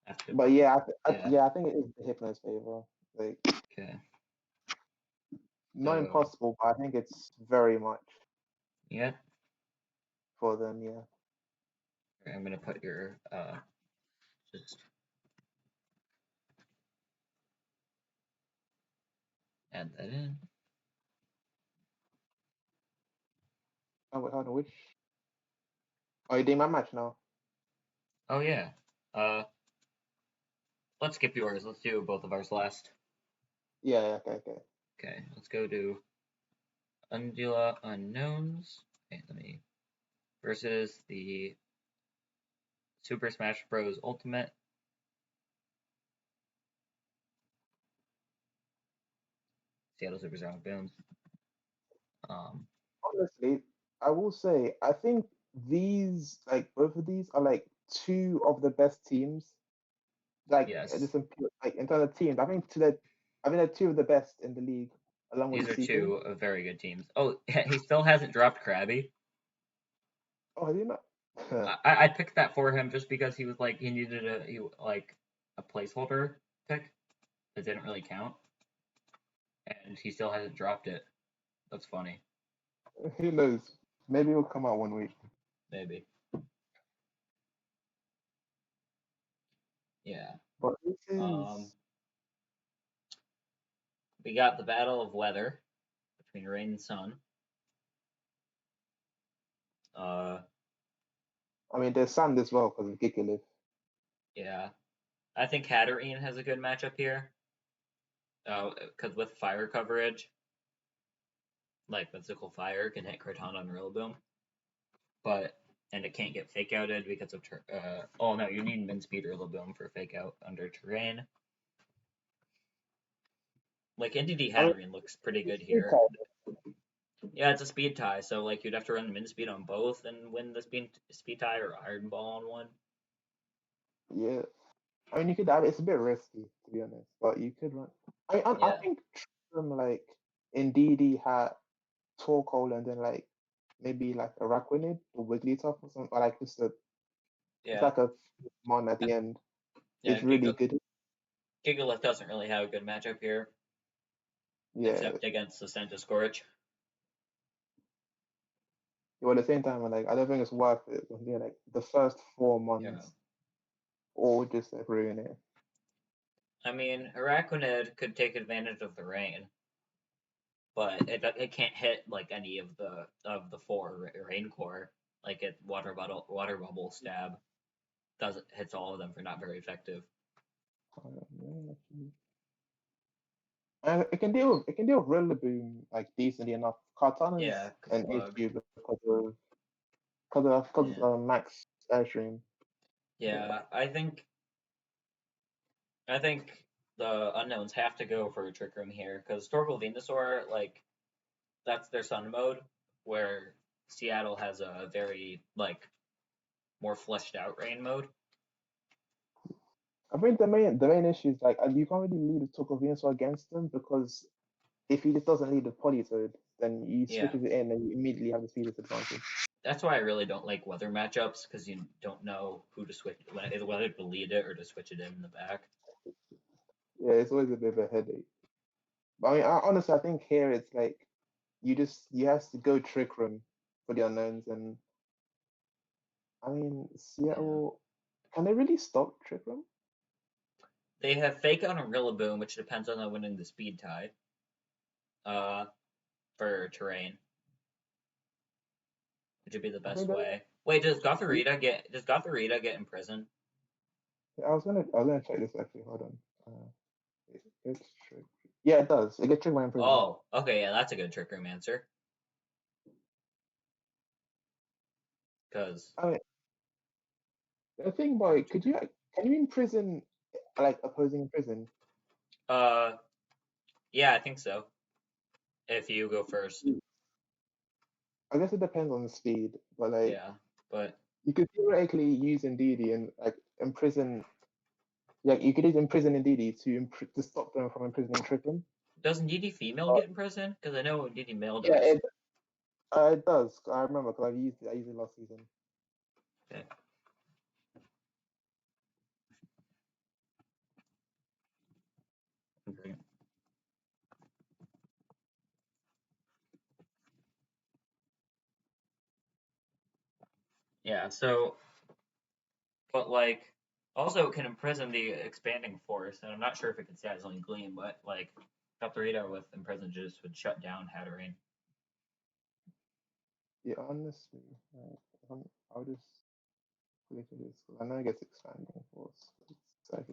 A: have to.
B: But yeah,
A: Yeah.
B: yeah, I think it is the Hypno's favor. Like,
A: Okay.
B: not
A: So
B: impossible, but I think it's very much
A: yeah,
B: for them. Yeah.
A: I'm gonna put your just add that in.
B: Oh, wait, hold on. Which? Oh, you doing my match now?
A: Oh yeah. Uh, let's skip yours. Let's do both of ours last.
B: Yeah. Yeah. Okay. Okay.
A: Okay. Let's go to Undula Unknowns. Okay, let me versus the Super Smash Bros. Ultimate. Seattle Supersonic Booms. Um,
B: Honestly, I will say I think these like both of these are like two of the best teams. Like
A: yes,
B: just like in terms of teams, I think they're two of the best in the league along with
A: these
B: the
A: are
B: sequel.
A: two very good teams. Oh, he still hasn't dropped Krabby.
B: Oh, have you not?
A: I picked that for him just because he was like he needed a placeholder pick that didn't really count, and he still hasn't dropped it. That's funny.
B: Who knows? Maybe it'll come out one week.
A: Maybe. Yeah.
B: But this
A: Um.
B: is
A: We got the battle of weather between rain and sun. Uh,
B: I mean, there's sand as well because of Gigalith.
A: yeah, I think Hatterene has a good matchup here. Because with fire coverage, like Mythical Fire can hit Cortana and Rillaboom, and it can't get fake outed because of oh no, you need min speed Rillaboom for fake out under terrain. Like NDD
B: I mean,
A: Hatterene looks pretty
B: it's
A: good
B: speed
A: here.
B: type.
A: Yeah, it's a speed tie, so like you'd have to run min speed on both and win the speed tie or Iron Ball on one.
B: Yeah. I mean, you could. I mean, it's a bit risky to be honest, but you could run. I
A: Yeah,
B: think like Indeedee had Torkoal and then like maybe like a Raquinid or Wigglytuff or something, or like it's
A: yeah,
B: like a mon at the end.
A: yeah.
B: It's really good.
A: Gigalith doesn't really have a good matchup here,
B: Yeah.
A: except against the Scorch.
B: But at the same time, like I don't think it's worth it when they're like the first four
A: Yeah.
B: months or just like ruin it.
A: I mean, Araquanid could take advantage of the rain, but it can't hit like any of the four rain core. Like it water bubble stab doesn't hits all of them for not very effective.
B: It can deal with Rillaboom like decently enough. Kartana's
A: Yeah, because
B: an
A: bug.
B: issue because
A: Yeah,
B: of Max Airstream.
A: yeah. I think the unknowns have to go for a Trick Room here because Torkoal Venusaur, like that's their Sun mode, where Seattle has a very like more fleshed out rain mode.
B: I think the main issue is like you can't really lead a Venusaur against them because if he just doesn't lead the Politoed, then he
A: Yeah,
B: switches it in and you immediately have the speed disadvantage.
A: that's why I really don't like weather matchups because you don't know who to switch whether to lead it or to switch it in the back.
B: Yeah, it's always a bit of a headache. But I mean, honestly, I think here it's like you have to go Trick Room for the unknowns, and I mean
A: Yeah,
B: Seattle, can they really stop Trick Room?
A: they have Fake Out and Rillaboom, which depends on them winning the speed tie. Uh, for terrain, which would be the
B: I think
A: best way. Wait, does Gothorita get imprisoned?
B: I was gonna check this actually. Hold on. It gets Trick. Yeah, it does. It gets Trick by Imprisonment.
A: Oh, okay, yeah, that's a good Trick Room answer. Because
B: I mean, the thing about it, can you imprison like opposing in prison?
A: uh, yeah, I think so. If you go first,
B: I guess it depends on the speed, but like
A: yeah, but
B: you could theoretically use Indeedee and like imprison. Yeah, you could use imprison Indeedee to stop them from imprisoning Trickle.
A: doesn't DD female
B: But
A: get imprisoned? Because I know DD male
B: yeah,
A: does.
B: it does. I remember because I used it. I used it last season.
A: Okay. Okay. Yeah. So, but like, also it can imprison the expanding force, and I'm not sure if it can Dazzling Gleam, but like, Catarina with imprison just would shut down Hatterene.
B: Yeah, honestly, like, I'll just click this. I know it gets expanding force. It's like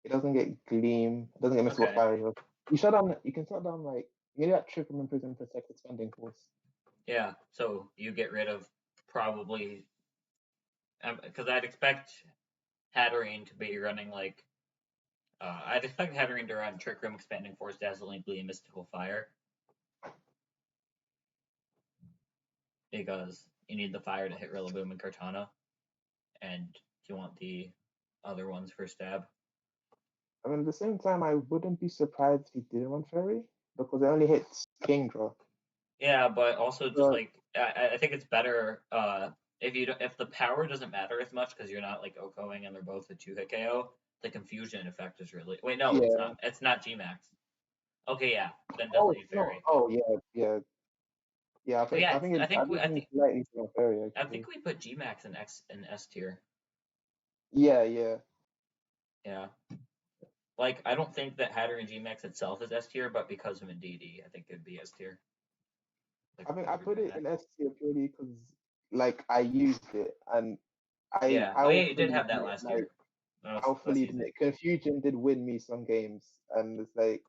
B: it doesn't get gleam. It doesn't get mystical
A: Okay.
B: fire. You shut down. You can shut down like you get that trick from imprison protect expanding force.
A: Yeah. So you get rid of probably because I'd expect Hatterene to be running like I'd expect Hatterene to run Trick Room, Expanding Force, Dazzling Gleam, Mystical Fire because you need the fire to hit Rillaboom and Kartana, and you want the other ones for stab.
B: I mean, at the same time, I wouldn't be surprised if he didn't run fairy because it only hits Kingdra.
A: Yeah, but also just
B: But
A: like I think it's better if the power doesn't matter as much because you're not like OKOing and they're both a 2-hit KO. The confusion effect is really wait no it's
B: yeah.
A: not it's not Gmax. Okay, yeah, then
B: Oh,
A: definitely need
B: it's not.
A: fairy.
B: Oh, yeah, yeah, yeah. I
A: Oh
B: think
A: yeah,
B: I think
A: I
B: it's I
A: think we
B: think it's slightly more fairy
A: I
B: actually.
A: think we put Gmax in S tier.
B: Yeah, yeah.
A: Yeah. like I don't think that Hattery and G-Max itself is S tier, but because of Indeedee, I think it'd be S tier. Like
B: I think I
A: because we're
B: put
A: doing
B: it
A: that.
B: in S tier purely because like I used it and
A: Yeah.
B: I
A: Oh yeah,
B: will
A: you did
B: fully
A: have that
B: admit
A: last
B: like
A: year. That was
B: I'll
A: last
B: fully
A: season.
B: admit confusion did win me some games and it's like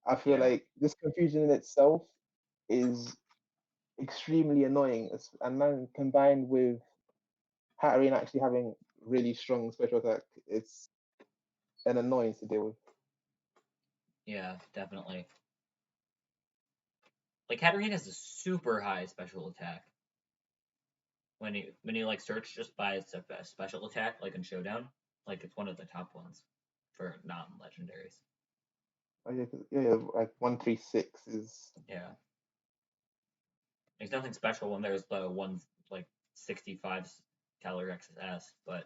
B: I feel
A: Yeah.
B: like this confusion in itself is extremely annoying and then combined with Hattery actually having really strong special attack, it's an annoyance to deal with.
A: Yeah, definitely. Like Hatterene has a super high special attack. When you like search just by its special attack, like in Showdown, like it's one of the top ones for non-legendaries.
B: Oh, yeah, yeah, like 136 is
A: Yeah. There's nothing special when there's the one like 65 calorie XS, but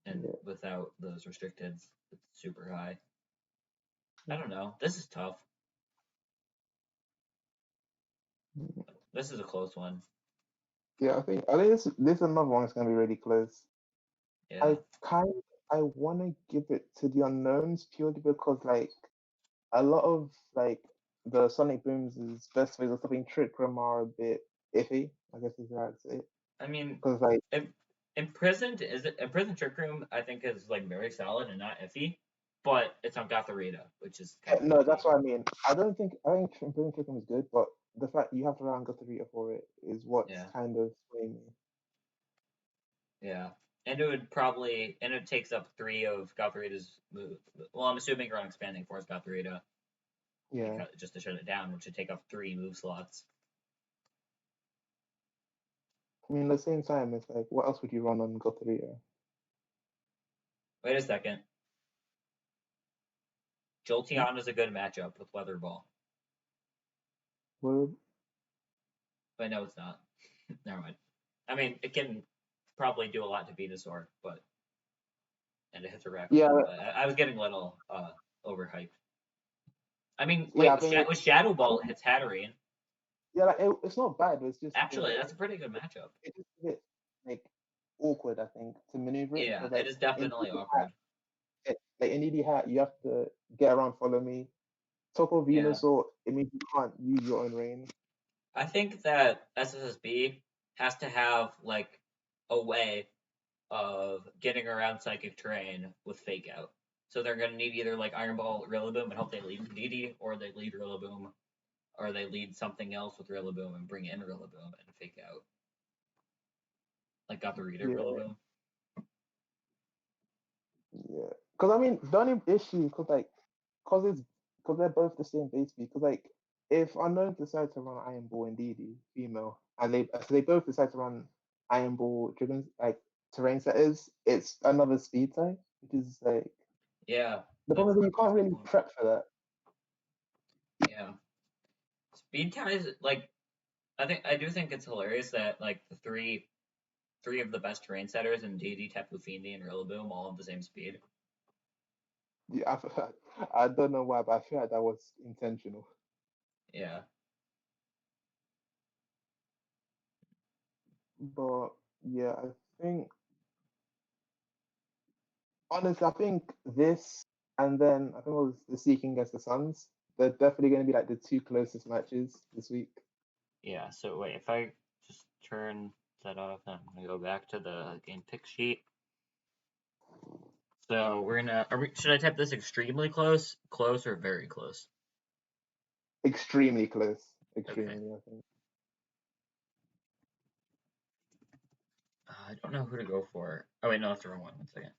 A: and
B: yeah.
A: without those restricteds, it's super high. I don't know. This is tough. This is a close one.
B: Yeah, I think this is another one that's gonna be really close.
A: Yeah.
B: I kind I want to give it to the unknowns purely because like a lot of like the Sonic Booms' best ways of stopping Trick Room are a bit iffy. I guess is how I'd say it.
A: I mean,
B: Because like
A: im- imprisoned trick room? I think is like very solid and not iffy, but it's on Gotharita, which is kind of
B: no,
A: iffy.
B: that's what I mean. I think Trick Room is good, but the fact you have to run Gothorita for it is what's
A: Yeah,
B: kind of swaying me.
A: yeah, and it takes up three of Gotharita's move. Well, I'm assuming you're on expanding force Gotharita
B: Yeah.
A: because just to shut it down, which would take up three move slots.
B: I mean, at the same time, it's like, what else would you run on Gothorita?
A: Wait a second,
B: Hmm?
A: Jolteon is a good matchup with Weather Ball.
B: Well,
A: But no, it's not. Never mind. I mean, it can probably do a lot to Venusaur, but and it hits a
B: yeah,
A: Rakapult. But I was getting a little overhyped. I mean,
B: yeah.
A: like
B: I think
A: with Shadow
B: I
A: Ball, it
B: think,
A: hits Hatterene.
B: yeah, like, it's not bad. But it's just
A: Actually, that's a pretty good matchup.
B: it's just a bit like awkward. I think to maneuver it
A: Yeah,
B: because
A: it
B: like
A: is definitely awkward.
B: Like in ED hat, you have to get around, follow me. Topo
A: Yeah,
B: Venusaur, it means you can't use your own range.
A: I think that SSSB has to have like a way of getting around psychic terrain with fake out. So they're gonna need either like Iron Ball, Rillaboom, and hope they lead DD, or they lead Rillaboom, or they lead something else with Rillaboom and bring in Rillaboom and fake out. Like got the reader
B: Yeah,
A: Rillaboom.
B: yeah. Because I mean, the only issue, cause it's, cause they're both the same base speed. Cause like, if Unknown decide to run Iron Ball and DD female, and they both decide to run Iron Ball driven like terrain setters, it's another speed type, which is like
A: Yeah,
B: the
A: that's
B: problem is that you
A: that's
B: can't
A: a good
B: really
A: point.
B: prep for that.
A: Yeah, speed ties like I do think it's hilarious that like the three of the best terrain setters in DD, Tapu Fini, and Rillaboom all have the same speed.
B: Yeah, I don't know why, but I feel like that was intentional.
A: Yeah,
B: But yeah, I think honestly, I think this and then I think it was the Seeking against the Suns. They're definitely going to be like the two closest matches this week.
A: yeah. So wait, if I just turn that off, I'm gonna go back to the game pick sheet. So we're gonna. Should I type this extremely close, close, or very close?
B: Extremely close.
A: Okay.
B: Extremely, I think.
A: I don't know who to go for. Oh wait, no, that's the wrong one. One second.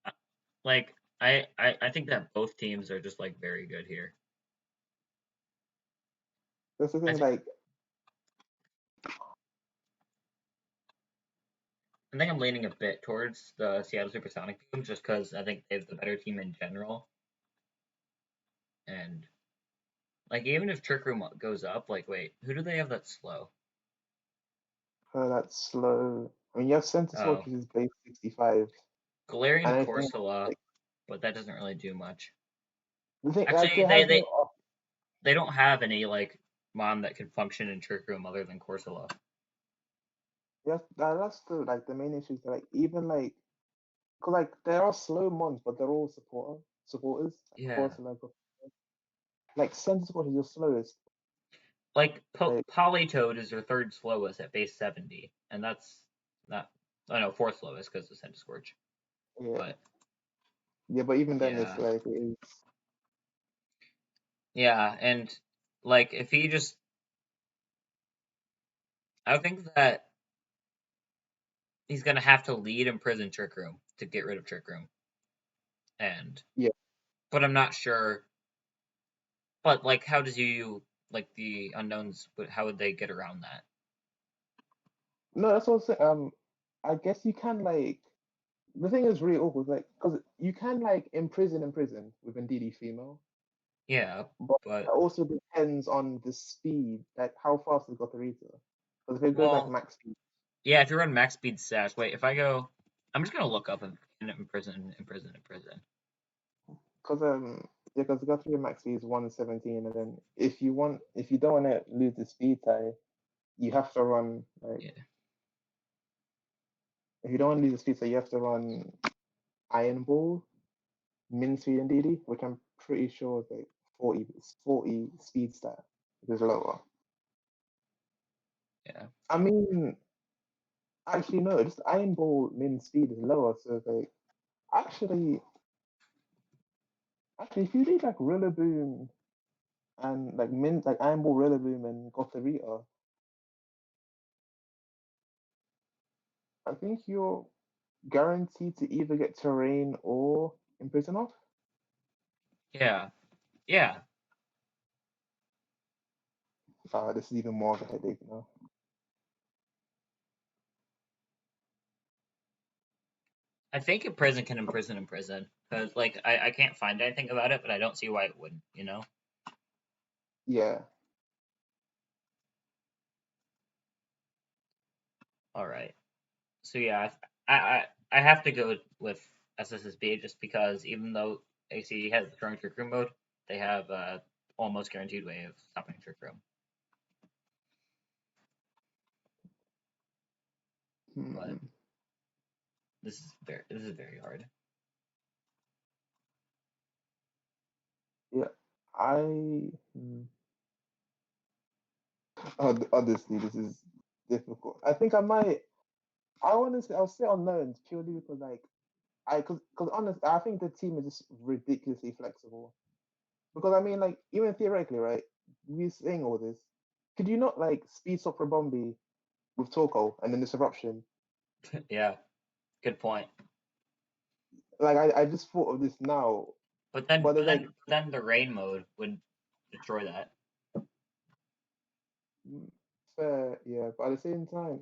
A: Uh, Like I think that both teams are just like very good here.
B: That's the
A: I
B: thing,
A: think
B: like,
A: I think I'm leaning a bit towards the Seattle Supersonic team just because I think they have the better team in general. And like even if Trick Room goes up, like wait, who do they have that's slow?
B: that slow. I mean, you have Center Sword,
A: Oh,
B: which is base 65,
A: Galarian
B: and I think
A: Corsola,
B: like
A: but that doesn't really do much.
B: the thing, like,
A: Actually,
B: it has no.
A: they don't have any like mon that can function in Trick Room other than Corsola.
B: yeah, that's the main issue. Like even like, cause like there are slow mons, but they're all supporters. Of
A: Yeah.
B: course, like center squash is your slowest.
A: Like
B: Like
A: Polytoad is your third slowest at base 70, and that's not. I know fourth slowest because of Send Scorch.
B: yeah,
A: But
B: yeah, but even then, it's
A: yeah,
B: like it's
A: yeah, and like if he just, I think that he's gonna have to lead Imprison Trick Room to get rid of Trick Room, and
B: yeah.
A: but I'm not sure. But like, how does you like the unknowns? How would they get around that?
B: No, that's what I'm saying. I guess you can like the thing is really awkward, like because you can like imprison with DD female,
A: Yeah,
B: but it
A: but
B: also depends on the speed, like how fast it got the reader. Because if it goes like
A: well,
B: max speed,
A: yeah. If you run max speed sash, wait. If I go, I'm just gonna look up in imprison.
B: because yeah, because the Guthrie max speed is 117, and then if you don't want to lose the speed tie, you have to run like
A: Yeah,
B: if you don't want to lose the speed tie, you have to run Iron Ball, min speed and DD, which I'm pretty sure is like 40 speed stat, which is lower.
A: yeah,
B: I mean, actually no, just Iron Ball min speed is lower, so it's like actually actually if you did like Rillaboom and like Iron Ball Rillaboom and Gothorita, I think you're guaranteed to either get terrain or imprison off.
A: yeah, yeah.
B: This is even more of a headache now.
A: I think imprison can imprison because like I can't find anything about it, but I don't see why it wouldn't. You know.
B: Yeah.
A: All right. So yeah, I have to go with SSSB just because even though AC has the strong trick room mode, they have almost guaranteed way of stopping trick room. But
B: Hmm.
A: this is very hard.
B: Yeah. I honestly this is difficult. I think I might. I honestly I'll say unknowns purely because like because honestly I think the team is just ridiculously flexible. Because I mean like even theoretically right, we saying all this, could you not like speed swap for Bombi with Torko and then this eruption?
A: Yeah, good point.
B: Like I just thought of this now,
A: But then
B: but
A: but
B: there's like
A: then but then the rain mode would destroy that,
B: mm, fair, yeah, but at the same time,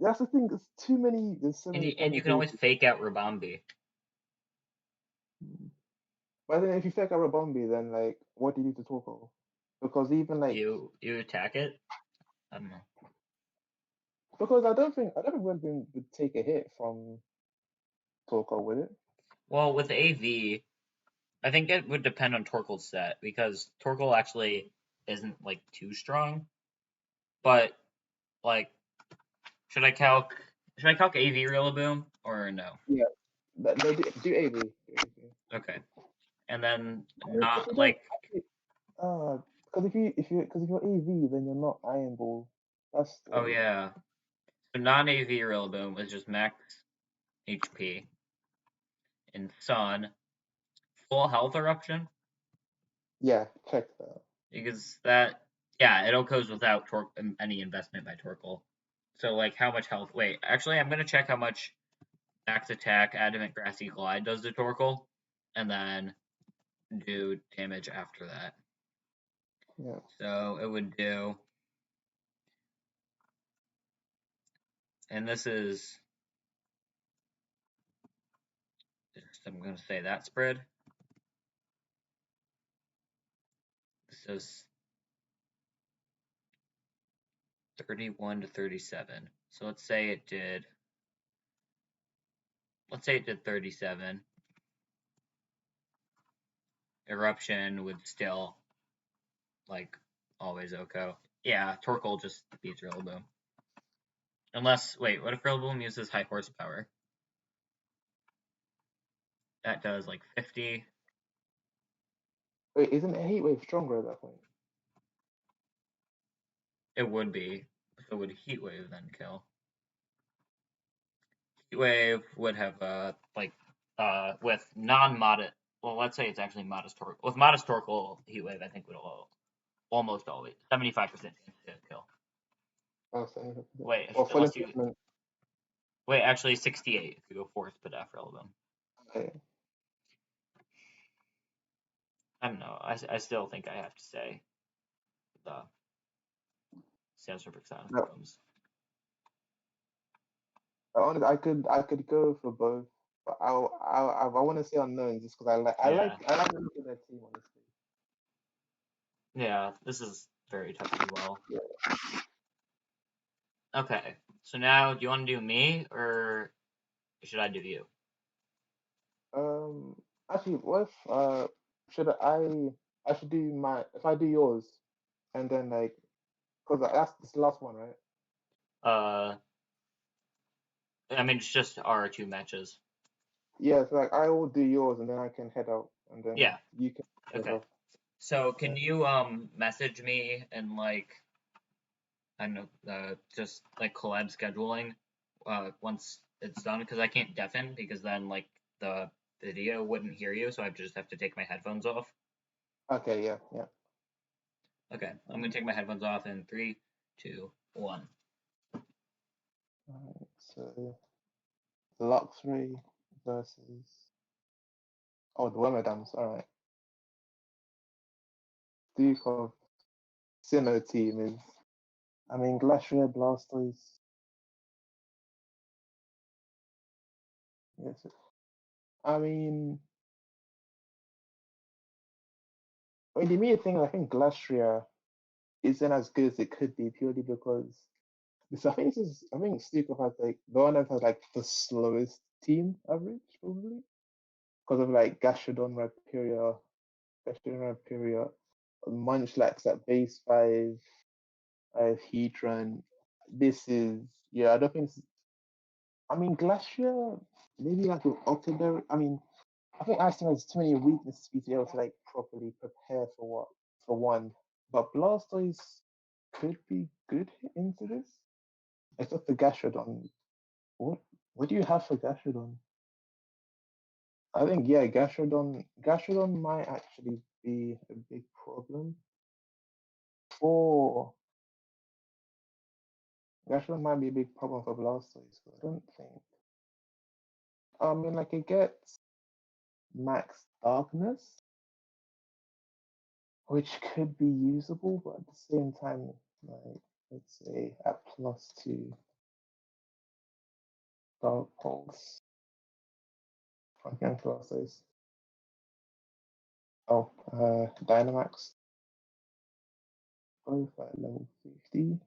B: that's the thing. There's too many. There's so many
A: and you can always
B: permutations.
A: fake out Rabambi.
B: Mm. But then if you fake out a Bombi, then like, what do you need to talk of? Because even like,
A: You attack it. I don't know.
B: because I don't think Redbone would take a hit from Torko, would it?
A: Well, with AV, I think it would depend on Torkoal's set because Torkoal actually isn't like too strong. But like, should I calc should I calc AV Rillaboom or no?
B: Yeah, no, do AV. Do AV.
A: Okay, and then
B: I mean, if you
A: not
B: don't,
A: like
B: actually, because if you're AV, then you're not Iron Ball. That's
A: oh
B: the
A: yeah, so non AV Rillaboom is just max HP in Sun full health eruption
B: yeah. Check that.
A: because that yeah it all goes without any investment by Torkoal. So like how much health? Wait, actually I'm gonna check how much max attack Adamant Grassy Glide does to Torkoal, and then do damage after that.
B: Yeah.
A: So it would do, and this is, I'm going to say that spread. This is 31 to 37. So let's say it did 37. Eruption would still, like, always Oko. Yeah, Torkoal just beats Rillaboom. Unless, wait, what if Rillaboom uses high horsepower? That does like 50.
B: Wait, isn't a heat wave stronger at that point?
A: It would be. So would Heat Wave then kill? Heat Wave would have with non-modest. Well, let's say it's actually modest torque. With modest torque, Heat Wave I think would almost always 75% chance to kill.
B: Oh, so,
A: Wait,
B: or full
A: unless you
B: improvement.
A: wait, actually 68 if you go force Pedaf Rillaboom.
B: Okay.
A: I don't know. I still think I have to say the Sales for Sonic
B: No,
A: rooms.
B: I could go for both, but I want to say unknown just because
A: Yeah.
B: I like the look of their team honestly.
A: Yeah, this is very tough as well.
B: Yeah.
A: Okay, so now do you want to do me or should I do you?
B: Um. Actually, what if should I should do my if I do yours and then like because that's this the last one, right?
A: Uh, I mean it's just our two matches.
B: Yeah. So like I will do yours and then I can head out and then
A: Yeah.
B: you can head
A: Okay.
B: off.
A: So
B: Yeah.
A: can you message me and like I don't know just like collab scheduling once it's done because I can't deafen because then like the video wouldn't hear you so I just have to take my headphones off.
B: Okay. Yeah. Yeah.
A: Okay, I'm gonna take my headphones off in three, two, one.
B: Alright, so Luxray versus the Wormadams. All right. Duke of Sinnoh team is, I mean, Glacier, Blastoise. Yes. I mean, the immediate thing, I think Glacier isn't as good as it could be purely because I think Stukov has like the one that has like the slowest team average probably because of like Gastrodon, Rhyperior, Munchlax at base 5, Heatran. This is yeah. I don't think. I mean, Glacier maybe like with October. I mean, I think Iceland has too many weaknesses to be able to like properly prepare for one. But Blastoise could be good into this. Except for Gastrodon. What what do you have for Gastrodon? I think yeah, Gastrodon might actually be a big problem for Gastrodon might be a big problem for Blastoise. But I don't think. I mean, like it gets Max Darkness, which could be usable, but at the same time, like let's say at +2 Dark Pulse from Young Blastoise. Oh, Dynamax, both at level 50.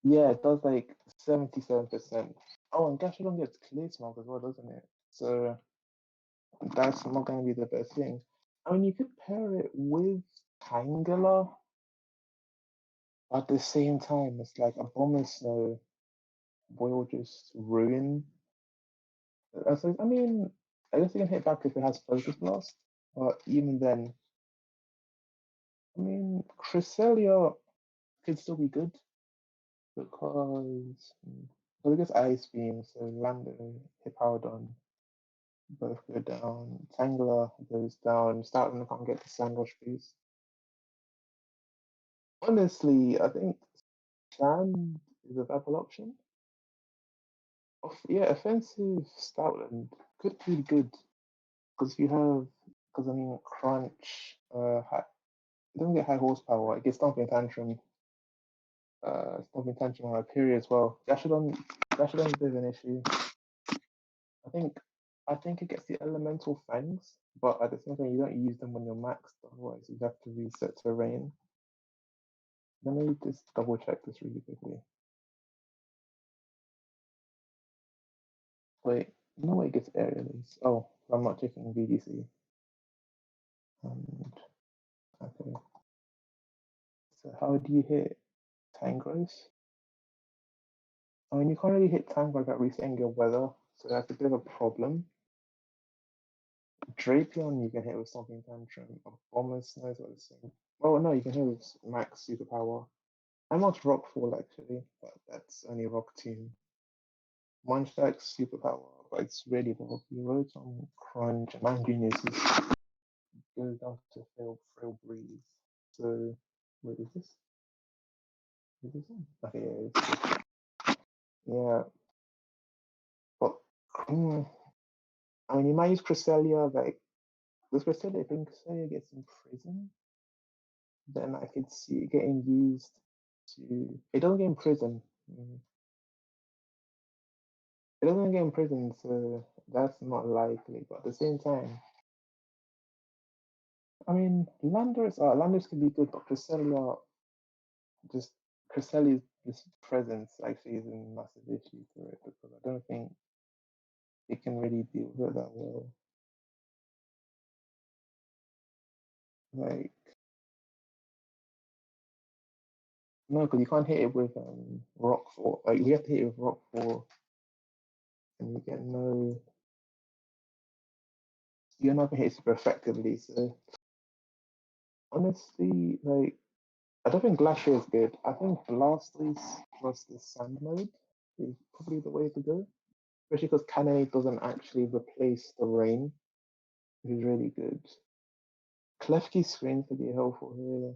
B: Yeah, it does like 77%. Oh, and Gastrodon gets Clear Smog as well, doesn't it? So that's not going to be the best thing. I mean, you could pair it with Tangela. At the same time, it's like a Bomber Snow will just ruin. So, I mean, I guess you can hit back if it has Focus Blast, but even then, I mean, Cresselia could still be good because I guess Ice Beam, so Lando, Hippowdon both go down. Tangela goes down. Starting can't get the Sandrush boost. Honestly, I think Sand is a viable option. Yeah, offensive Stoutland could be good because you have because I mean Crunch, it doesn't get high horsepower. It gets Stomping Tantrum on Hyperior as well. Gastrodon is a bit of an issue. I think I think it gets the Elemental Fangs, but at the same time you don't use them when you're maxed. Otherwise, you have to reset terrain. Let me just double check this really quickly. Wait, no way it gets aerials. Oh, I'm not checking VDC. And okay. So how do you hit Tangrowth? I mean, you can't really hit Tango without resetting your weather, so that's a bit of a problem. Drapion, you can hit with something tantrum. A Bomber Snow's got the same. Well, no, you can hit with max superpower. I max Rockfall actually, but that's only Rock Tomb. Munchback's superpower, but it's really bulky. Rotom, Crunch, and Mangrenius goes down to Frail Breeze. So, wait, is this? Is this one? Okay, yeah, yeah. But, mm, I mean, you might use Cresselia, like, does Cresselia, I think Cresselia gets imprisoned? Then I could see it getting used to. It doesn't get imprisoned. It doesn't get imprisoned, so that's not likely. But at the same time, I mean, Landers can be good, but just Cresselia's just presence actually is a massive issue for it because I don't think it can really deal with it that well. Like, no, because you can't hit it with Rock 4. Like, you have to hit it with Rock 4, and you get no. You're not gonna hit it super effectively. So, honestly, like, I don't think Glacier is good. I think Blastoise plus the Sand mode is probably the way to go. Especially because Cannonade doesn't actually replace the rain, which is really good. Klefki Screen could be helpful here.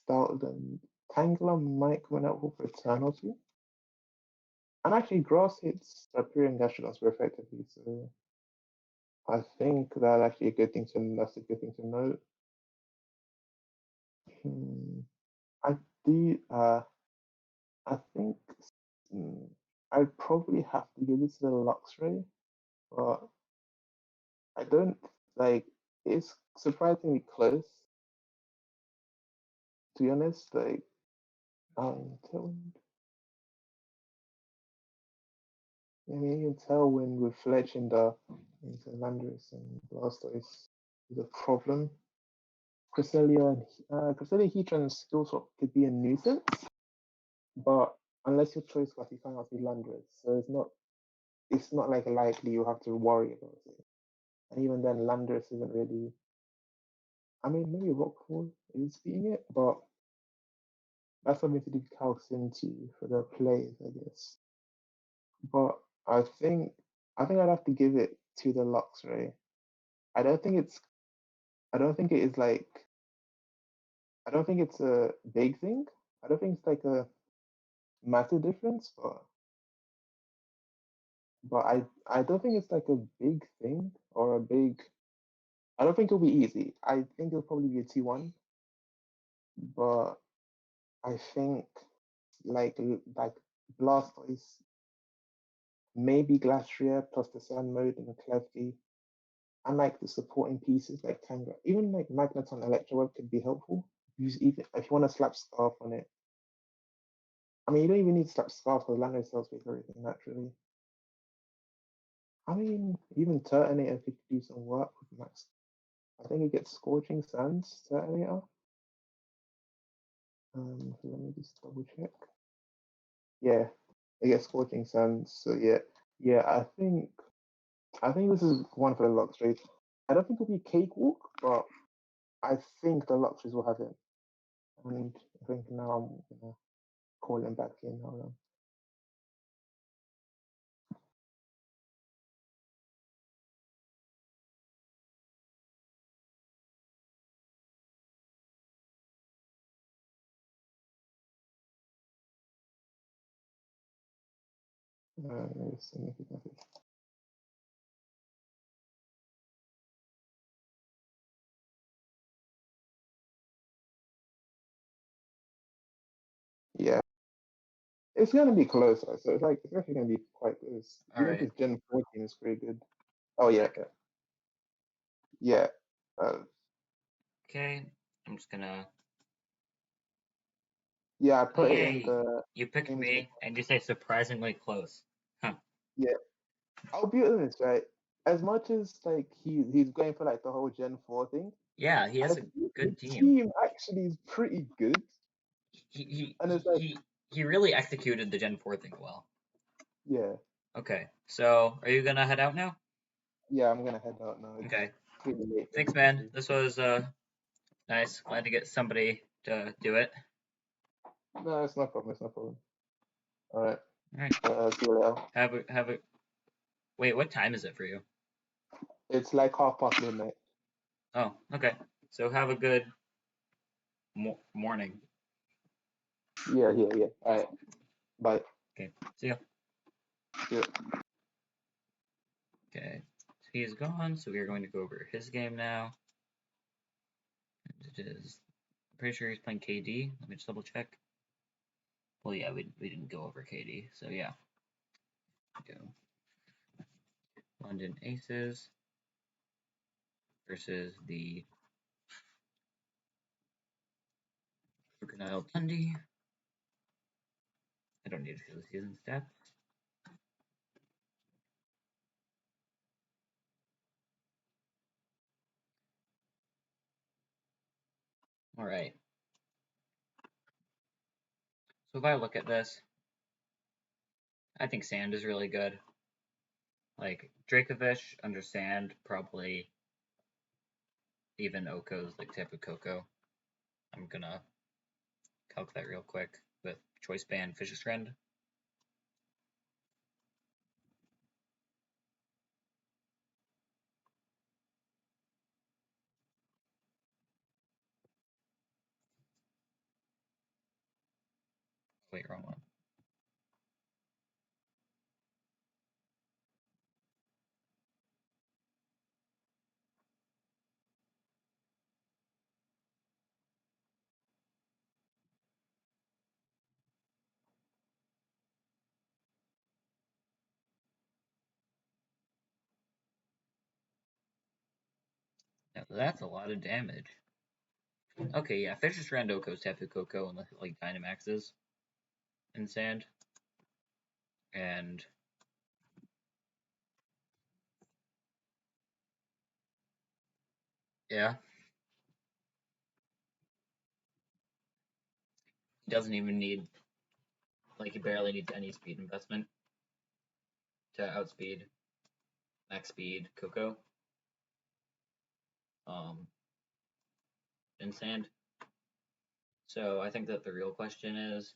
B: Stoutland. Tangela might come in helpful for a turn or two. And actually, Grass hits Rhyperior Gastrodons very effectively, so I think that's actually a good thing to note. I do. I think I'd probably have to give this to the Luxray, but I don't like. It's surprisingly close, to be honest. Like, Tailwind. I mean, you can tell when with Fletch into Landorus and Blastoise is a problem. Cresselia Heatran skill swap could be a nuisance, but unless your choice was you can't have Landorus, so it's not like likely you have to worry about it. And even then, Landorus isn't really. I mean, maybe Rockfall is beating it, but that's something to do calcs into for the plays, I guess. But I think I'd have to give it to the Luxray. I don't think it's I don't think it is like I don't think it's a big thing. I don't think it's like a massive difference, but I don't think it's like a big thing or a big. I don't think it'll be easy. I think it'll probably be a 2-1, but I think like Blastoise, maybe Glastrier plus the Sun mode and the Klefki, and like the supporting pieces like Tangra, even like Magneton Electroweb could be helpful. Even if you want to slap Scarf on it. I mean, you don't even need to slap Scarf because Lando cells make everything naturally. I mean, even Turtonator could do some work with Max. I think it gets Scorching Sands, Turtonator. Let me just double check. Yeah, it gets Scorching Sands. So yeah. I think this is one for the Luxrays. I don't think it'll be cakewalk, but I think the Luxrays will have it. And I think now I'm gonna call him back in. Hold on. Significant. Yeah, it's gonna be close. So it's actually gonna be quite close.
A: All
B: Even
A: right.
B: if Gen 14 is pretty good. Oh yeah. Uh,
A: Okay. I'm just gonna.
B: yeah, I put it in
A: Yay!
B: the
A: You picked
B: games with.
A: me, and you say surprisingly close. Huh.
B: Yeah, I'll be honest, right? As much as like he's going for like the whole Gen 4 thing,
A: Yeah, he
B: I
A: has a
B: think the
A: good team.
B: team actually is pretty good.
A: He he
B: And
A: he
B: it's like,
A: he, he really executed the Gen 4 thing well.
B: Yeah,
A: Okay, so are you gonna head out now?
B: yeah. I'm gonna head out now. It's
A: Okay,
B: pretty late for
A: thanks,
B: me
A: man.
B: too.
A: This was nice. Glad to get somebody to do it.
B: No, it's no problem. It's no problem. All right.
A: All right,
B: See you later.
A: have a. Wait, what time is it for you?
B: It's like midnight.
A: Oh, okay. So have a good morning.
B: Yeah, yeah, yeah. All right. Bye.
A: Okay, see ya.
B: See you.
A: Okay, so he's gone. So we are going to go over his game now. It is. I'm pretty sure he's playing KD. Let me just double check. Well, yeah, we didn't go over KD. So yeah, go London Aces versus the Crocodile Dundee. I don't need to see the season stats. All right. So if I look at this, I think Sand is really good. Like Dracovish, understand probably even Oko's like Tapu Koko. I'm gonna calc that real quick with Choice Band Fishious Friend. Wait, wrong one. Now that's a lot of damage. Okay, yeah, Fishious Friend, Oko's Tapu Koko, and like Dynamaxes in Sand. And yeah, he doesn't even need, like, he barely needs any speed investment to outspeed max speed Koko um, in Sand. So I think that the real question is,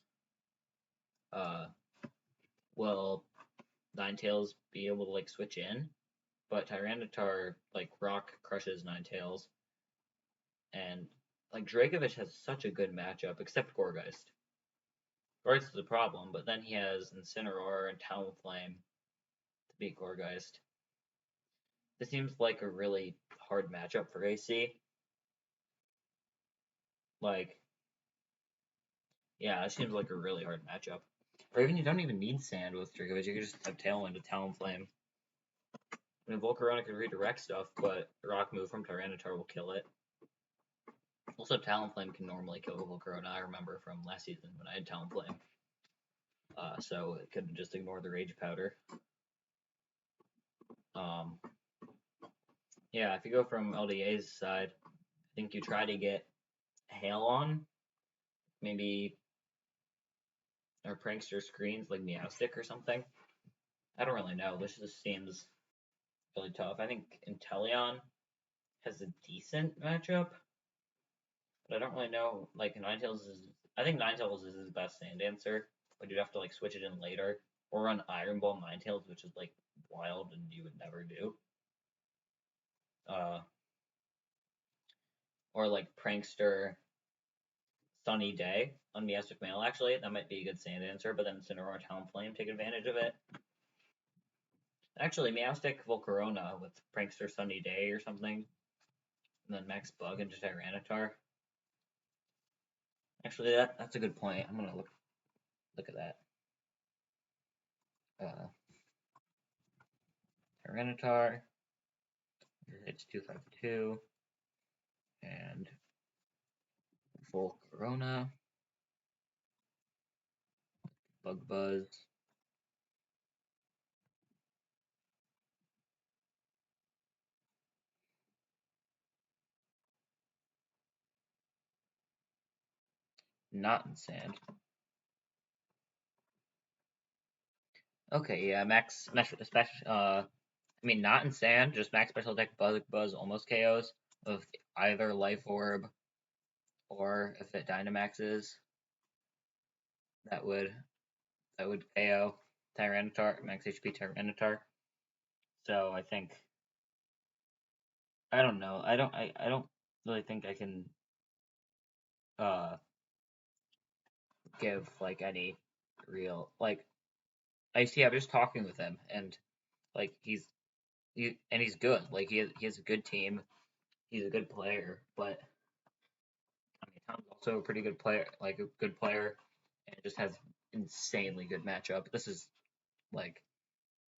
A: uh, will Ninetales be able to like switch in? But Tyranitar like rock crushes Ninetales, and like Dragovich has such a good matchup, except Gorgeist. Gorgeist is a problem, but then he has Incineroar and Talonflame to beat Gorgeist. This seems like a really hard matchup for AC. Like, yeah, it seems like a really hard matchup. Or even you don't even need Sand with Dragovich. You can just have Tailwind to Talonflame. I mean, Volcarona can redirect stuff, but the Rock move from Tyranitar will kill it. Also, Talonflame can normally kill Volcarona. I remember from last season when I had Talonflame. So it could just ignore the Rage Powder. Um, yeah, if you go from LDA's side, I think you try to get Hail on, maybe, or Prankster screens like Meowstic or something. I don't really know. This just seems really tough. I think Inteleon has a decent matchup, but I don't really know. Like Ninetales is, I think Ninetales is his best Sand answer, but you'd have to like switch it in later or run Iron Ball Ninetales, which is like wild and you would never do. Uh, or like Prankster Sunny Day on Meowstic Mail. Actually, that might be a good Sand answer, but then Incineroar Talonflame take advantage of it. Actually, Meowstic Volcarona with Prankster Sunny Day or something, and then Max Bug into Tyranitar. Actually, that's a good point. I'm gonna look at that. Uh, Tyranitar hits 252 and Volcarona, Bug Buzz. Not in Sand. Okay, yeah, I mean, not in sand, just max special attack Buzz almost KOs with either Life Orb or if it Dynamaxes, that would that would KO Tyranitar, max HP Tyranitar. So I think I don't know. I don't really think I can uh give like any real like I see I'm just talking with him and like he's good. Like he has a good team. He's a good player, but I mean Tom's also a pretty good player, like a good player, and just has insanely good matchup. This is like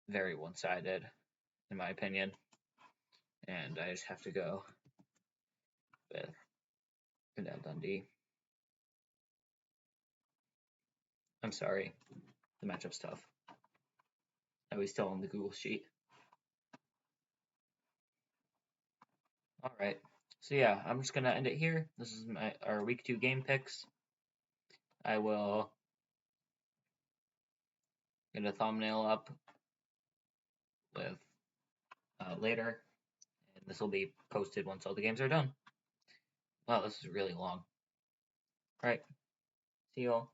A: very one-sided in my opinion, and I just have to go with Fidel Dundee. I'm sorry, the matchup's tough. Oh, he's still on the Google sheet. All right. So yeah, I'm just gonna end it here. This is our week 2 game picks. I will get a thumbnail up with later, and this will be posted once all the games are done. Wow, this is really long. All right. See you all.